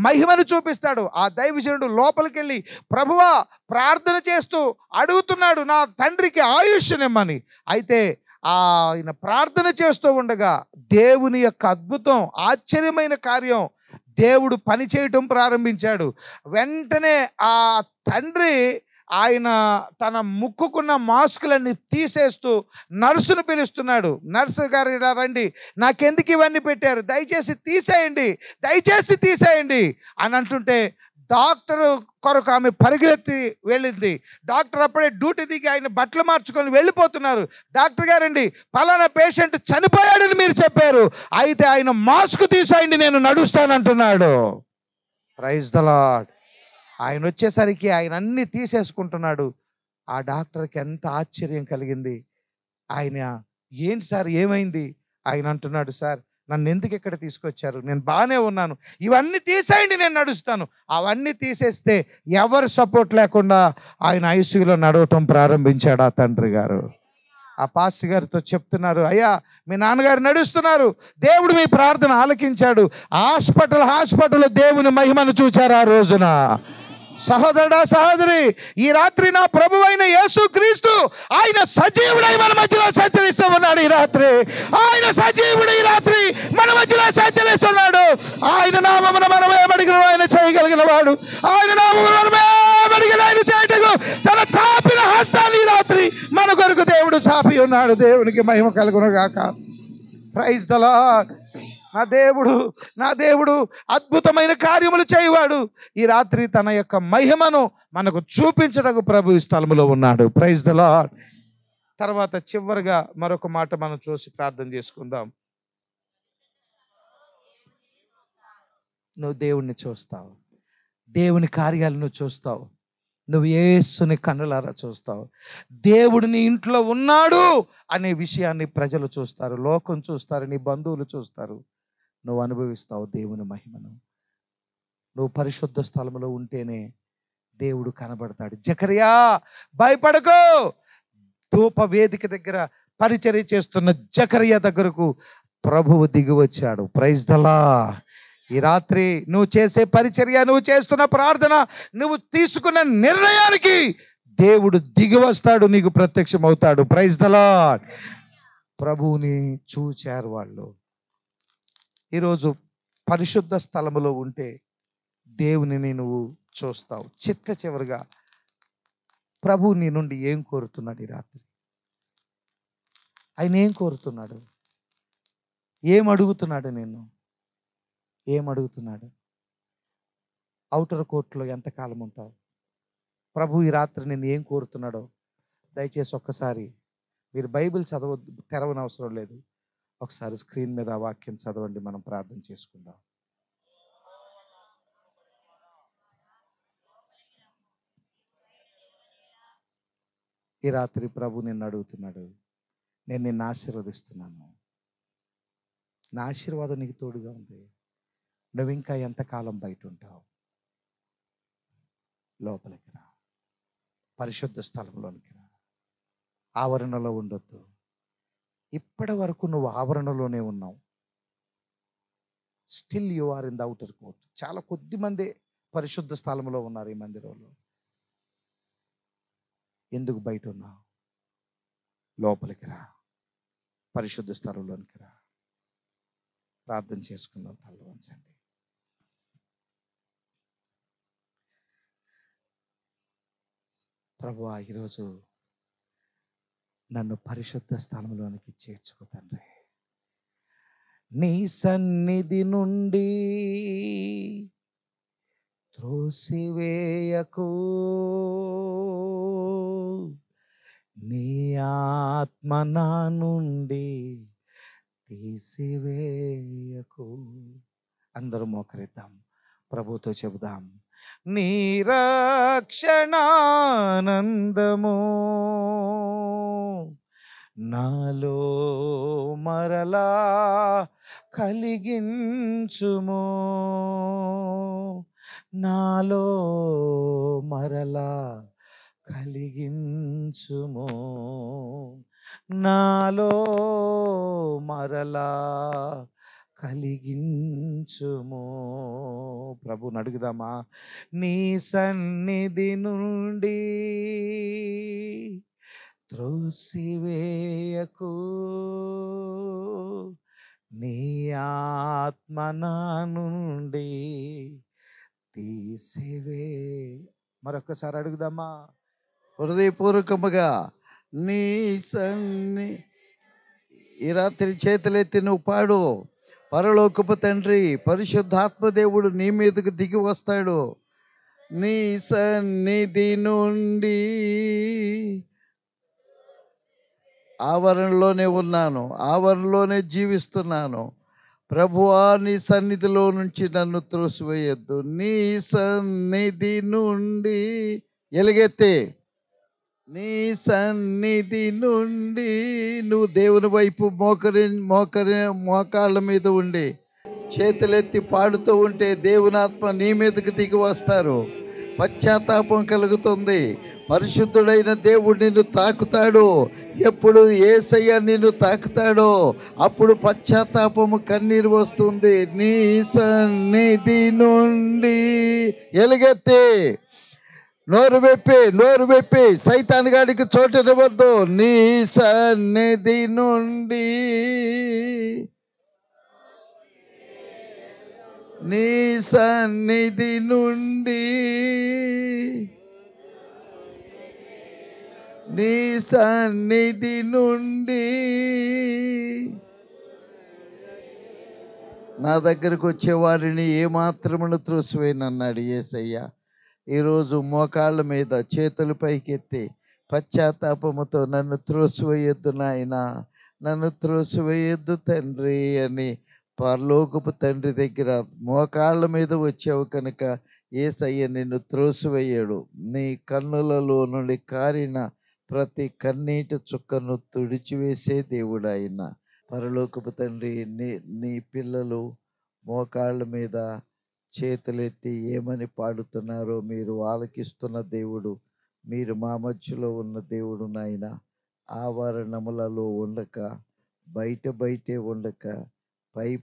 మహిమను చూపిస్తాడు. ఆ దైవజనుడు లోపలికి వెళ్ళి ప్రభువా ప్రార్థన చేస్తూ అడుగుతున్నాడు నా తండ్రికి ఆయుష్నిమ్మని. అయితే ఆయన ప్రార్థన చేస్తూ ఉండగా దేవుని యొక్క అద్భుతం, ఆశ్చర్యమైన కార్యం దేవుడు పని చేయటం ప్రారంభించాడు. వెంటనే ఆ తండ్రి ఆయన తన ముక్కుకున్న మాస్కులన్నీ తీసేస్తూ నర్సును పిలుస్తున్నాడు, నర్సు గారు ఇలా రండి, నాకెందుకు ఇవన్నీ పెట్టారు, దయచేసి తీసేయండి, దయచేసి తీసేయండి అని అంటుంటే డాక్టర్ కొరకు ఆమె పరిగెత్తి వెళ్ళింది. డాక్టర్ అప్పుడే డ్యూటీ దిగి ఆయన బట్టలు మార్చుకొని వెళ్ళిపోతున్నారు. డాక్టర్ గారండి, పలానా పేషెంట్ చనిపోయాడని మీరు చెప్పారు, అయితే ఆయన మాస్క్ తీసేయండి, నేను నడుస్తానంటున్నాడు. Praise the lord. ఆయన వచ్చేసరికి ఆయన అన్ని తీసేసుకుంటున్నాడు. ఆ డాక్టర్కి ఎంత ఆశ్చర్యం కలిగింది. ఆయన ఏంటి సార్ ఏమైంది? ఆయన అంటున్నాడు, సార్ నన్ను ఎందుకు ఇక్కడ తీసుకొచ్చారు, నేను బాగానే ఉన్నాను, ఇవన్నీ తీసేయండి, నేను నడుస్తాను. అవన్నీ తీసేస్తే ఎవరు సపోర్ట్ లేకుండా ఆయన ఐసీయూలో నడవటం ప్రారంభించాడు ఆ తండ్రి గారు. ఆ పాస్టర్ గారితో చెప్తున్నారు, అయ్యా మీ నాన్నగారు నడుస్తున్నారు, దేవుడు మీ ప్రార్థన ఆలకించాడు. హాస్పిటల్ దేవుని మహిమను చూచారు ఆ రోజున. సహోదరుడా, సహోదరి, ఈ రాత్రి నా ప్రభువైన యేసుక్రీస్తు ఆయన సజీవుడై మన మధ్యలో సంచరిస్తూ ఉన్నాడు. ఈ రాత్రి ఆయన సజీవుడు ఈ రాత్రి మన మధ్యలో సంచరిస్తున్నాడు. ఆయన నామమున మనం ఏమడిగిన ఆయన చేయగలిగిన వాడు. ఆయన నామమున మనం ఏమడిగిన ఆయన చేయటకు తన చాపిన హస్తాన్ని ఈ రాత్రి మన కొరకు దేవుడు చాపి ఉన్నాడు. దేవునికి మహిమ కలుగును గాక. Praise the lord. నా దేవుడు అద్భుతమైన కార్యములు చేయవాడు. ఈ రాత్రి తన యొక్క మహిమను మనకు చూపించడానికి ప్రభు ఈ స్థలములో ఉన్నాడు. Praise the lord. తర్వాత చివరిగా మరొక మాట మనం చూసి ప్రార్థన చేసుకుందాం. నువ్వు దేవుణ్ణి చూస్తావు, దేవుని కార్యాలను చూస్తావు, నువ్వు యేసుని కన్నులారా చూస్తావు. దేవుడు నీ ఇంట్లో ఉన్నాడు అనే విషయాన్ని ప్రజలు చూస్తారు, లోకం చూస్తారు, నీ బంధువులు చూస్తారు. నువ్వు అనుభవిస్తావు దేవుని మహిమను. నువ్వు పరిశుద్ధ స్థలంలో ఉంటేనే దేవుడు కనబడతాడు. జకరియా భయపడకు. ధూప వేదిక దగ్గర పరిచర్య చేస్తున్న జకరియా దగ్గరకు ప్రభువు దిగి వచ్చాడు. Praise the lord. ఈ రాత్రి నువ్వు చేసే పరిచర్య, నువ్వు చేస్తున్న ప్రార్థన, నువ్వు తీసుకున్న నిర్ణయానికి దేవుడు దిగి వస్తాడు, నీకు ప్రత్యక్షమవుతాడు. Praise the lord. ప్రభువుని చూచారు వాళ్ళు. ఈరోజు పరిశుద్ధ స్థలములో ఉంటే దేవునిని నువ్వు చూస్తావు. చివరిగా ప్రభు నీ నుండి ఏం కోరుతున్నాడు ఈ రాత్రి? ఆయన ఏం కోరుతున్నాడు? ఏం అడుగుతున్నాడు? ఏం అడుగుతున్నాడు? ఔటర్ కోర్టులో ఎంతకాలం ఉంటావు? ప్రభు ఈ రాత్రి నేను ఏం కోరుతున్నాడో దయచేసి ఒక్కసారి మీరు బైబిల్ తెరవనవసరం లేదు, ఒకసారి స్క్రీన్ మీద ఆ వాక్యం చదవండి, మనం ప్రార్థన చేసుకుందాం. ఈ రాత్రి ప్రభు నిన్ను అడుగుతున్నాడు, నేను నిన్ను ఆశీర్వదిస్తున్నాను, నా ఆశీర్వాదం నీకు తోడుగా ఉంది. నువ్వు ఇంకా ఎంతకాలం బయట ఉంటావు? లోపలికి రా, పరిశుద్ధ స్థలంలోనికి రా, ఆవరణలో ఉండొద్దు. ఇప్పటి వరకు నువ్వు ఆవరణలోనే ఉన్నావు. Still you are in the outer court. చాలా కొద్ది మంది పరిశుద్ధ స్థలంలో ఉన్నారు ఈ మందిరంలో. ఎందుకు బయట ఉన్నావు? లోపలికి రా, పరిశుద్ధ స్థలంలోనికి రా. ప్రార్థన చేసుకుందాం. తల వంచండి. ప్రభువా, ఈరోజు నన్ను పరిశుద్ధ స్థలంలోనికి చేర్చుకో తండ్రి. నీ సన్నిధి నుండి త్రోసివేయకు, నీ ఆత్మ నా నుండి తీసివేయకు. అందరూ మోకరిద్దాం, ప్రభుతో చెబుదాం. నీ రక్షణానందము నాలో మరలా కలిగించుము, నాలో మరలా కలిగించుము, నాలో మరలా కలిగించుము. ప్రభుని అడుగుదామా? నీ సన్నిధి నుండి త్రోసివేయకు, నీ ఆత్మ నా నుండి తీసివే. మరొకసారి అడుగుదామా?
హృదయపూర్వకముగా నీ ఈ రాత్రి చేతులెత్తి నువ్వు పాడు. పరలోకపు తండ్రి పరిశుద్ధాత్మ దేవుడు నీ మీదకు దిగి వస్తాడు. నీ సన్నిధి నుండి ఆవరణలోనే ఉన్నాను, ఆవరణలోనే జీవిస్తున్నాను. ప్రభువా, నీ సన్నిధిలో నుంచి నన్ను త్రోసివేయొద్దు. నీ సన్నిధి నుండి ఎలుగెత్తి నీ సన్నిధి నుండి నువ్వు దేవుని వైపు మోకాళ్ళ మీద ఉండి చేతులెత్తి పాడుతూ ఉంటే దేవుని ఆత్మ నీ మీదకి దిగి వస్తారు. పశ్చాత్తాపం కలుగుతుంది. పరిశుద్ధుడైన దేవుడు నిన్ను తాకుతాడు. ఎప్పుడు యేసయ్య నిన్ను తాకుతాడో అప్పుడు పశ్చాత్తాపము కన్నీరు వస్తుంది. నీ సన్నిధి నుండి ఎలుగెత్తి నోరు వెప్పి సైతాన్ గాడికి చోటనివ్వద్దు. నీ సన్నిధి నుండి నీ సన్నిధి నుండి నీ సన్నిధి నుండి నా దగ్గరకు వచ్చే వారిని ఏమాత్రమును త్రోసివేయనన్నాడు యేసయ్య. ఈరోజు మోకాళ్ళ మీద చేతులు పైకెత్తి పశ్చాత్తాపముతో నన్ను త్రోసివేయొద్దు నాయనా, నన్ను త్రోసివేయొద్దు తండ్రి అని పరలోకపు తండ్రి దగ్గర మోకాళ్ళ మీద వచ్చావు కనుక యేసయ్య నిన్ను త్రోసివేయడు. నీ కన్నులలో నుండి కారిన ప్రతి కన్నీటి చుక్కను తుడిచివేసే దేవుడు ఆయన. పరలోకపు తండ్రి నీ పిల్లలు మోకాళ్ళ మీద చేతులెత్తి ఏమని పాడుతున్నారో మీరు ఆలకిస్తున్న దేవుడు, మీరు మా మధ్యలో ఉన్న దేవుడు నాయన. ఆవరణములలో ఉండక బయటే ఉండక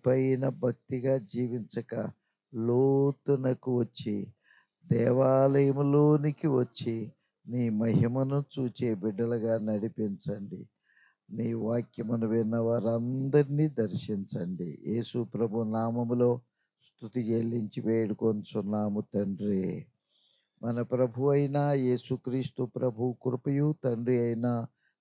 పైన భక్తిగా జీవించక లోతునకు వచ్చి దేవాలయములోనికి వచ్చి నీ మహిమను చూచే బిడ్డలుగా నడిపించండి. నీ వాక్యమును విన్న వారందరినీ దర్శించండి. యేసు ప్రభు నామములో స్తుతి చెల్లించి వేడుకొంచున్నాము తండ్రి. మన ప్రభు అయిన యేసుక్రీస్తు ప్రభు కృపయు తండ్రి అయిన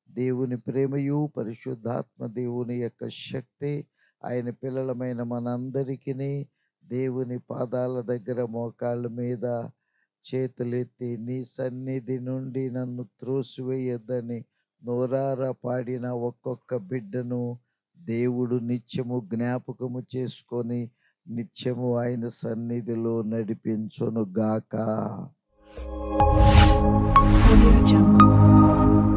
దేవుని ప్రేమయు పరిశుద్ధాత్మ దేవుని యొక్క శక్తి ఆయన పిల్లలమైన మనందరికీ దేవుని పాదాల దగ్గర మోకాళ్ళ మీద చేతులెత్తి నీ సన్నిధి నుండి నన్ను త్రోసివేయొద్దని నోరారా పాడిన ఒక్కొక్క బిడ్డను దేవుడు నిత్యము జ్ఞాపకము చేసుకొని నిత్యము ఆయన సన్నిధిలో నడిపించును గాక.
Audio Jungle.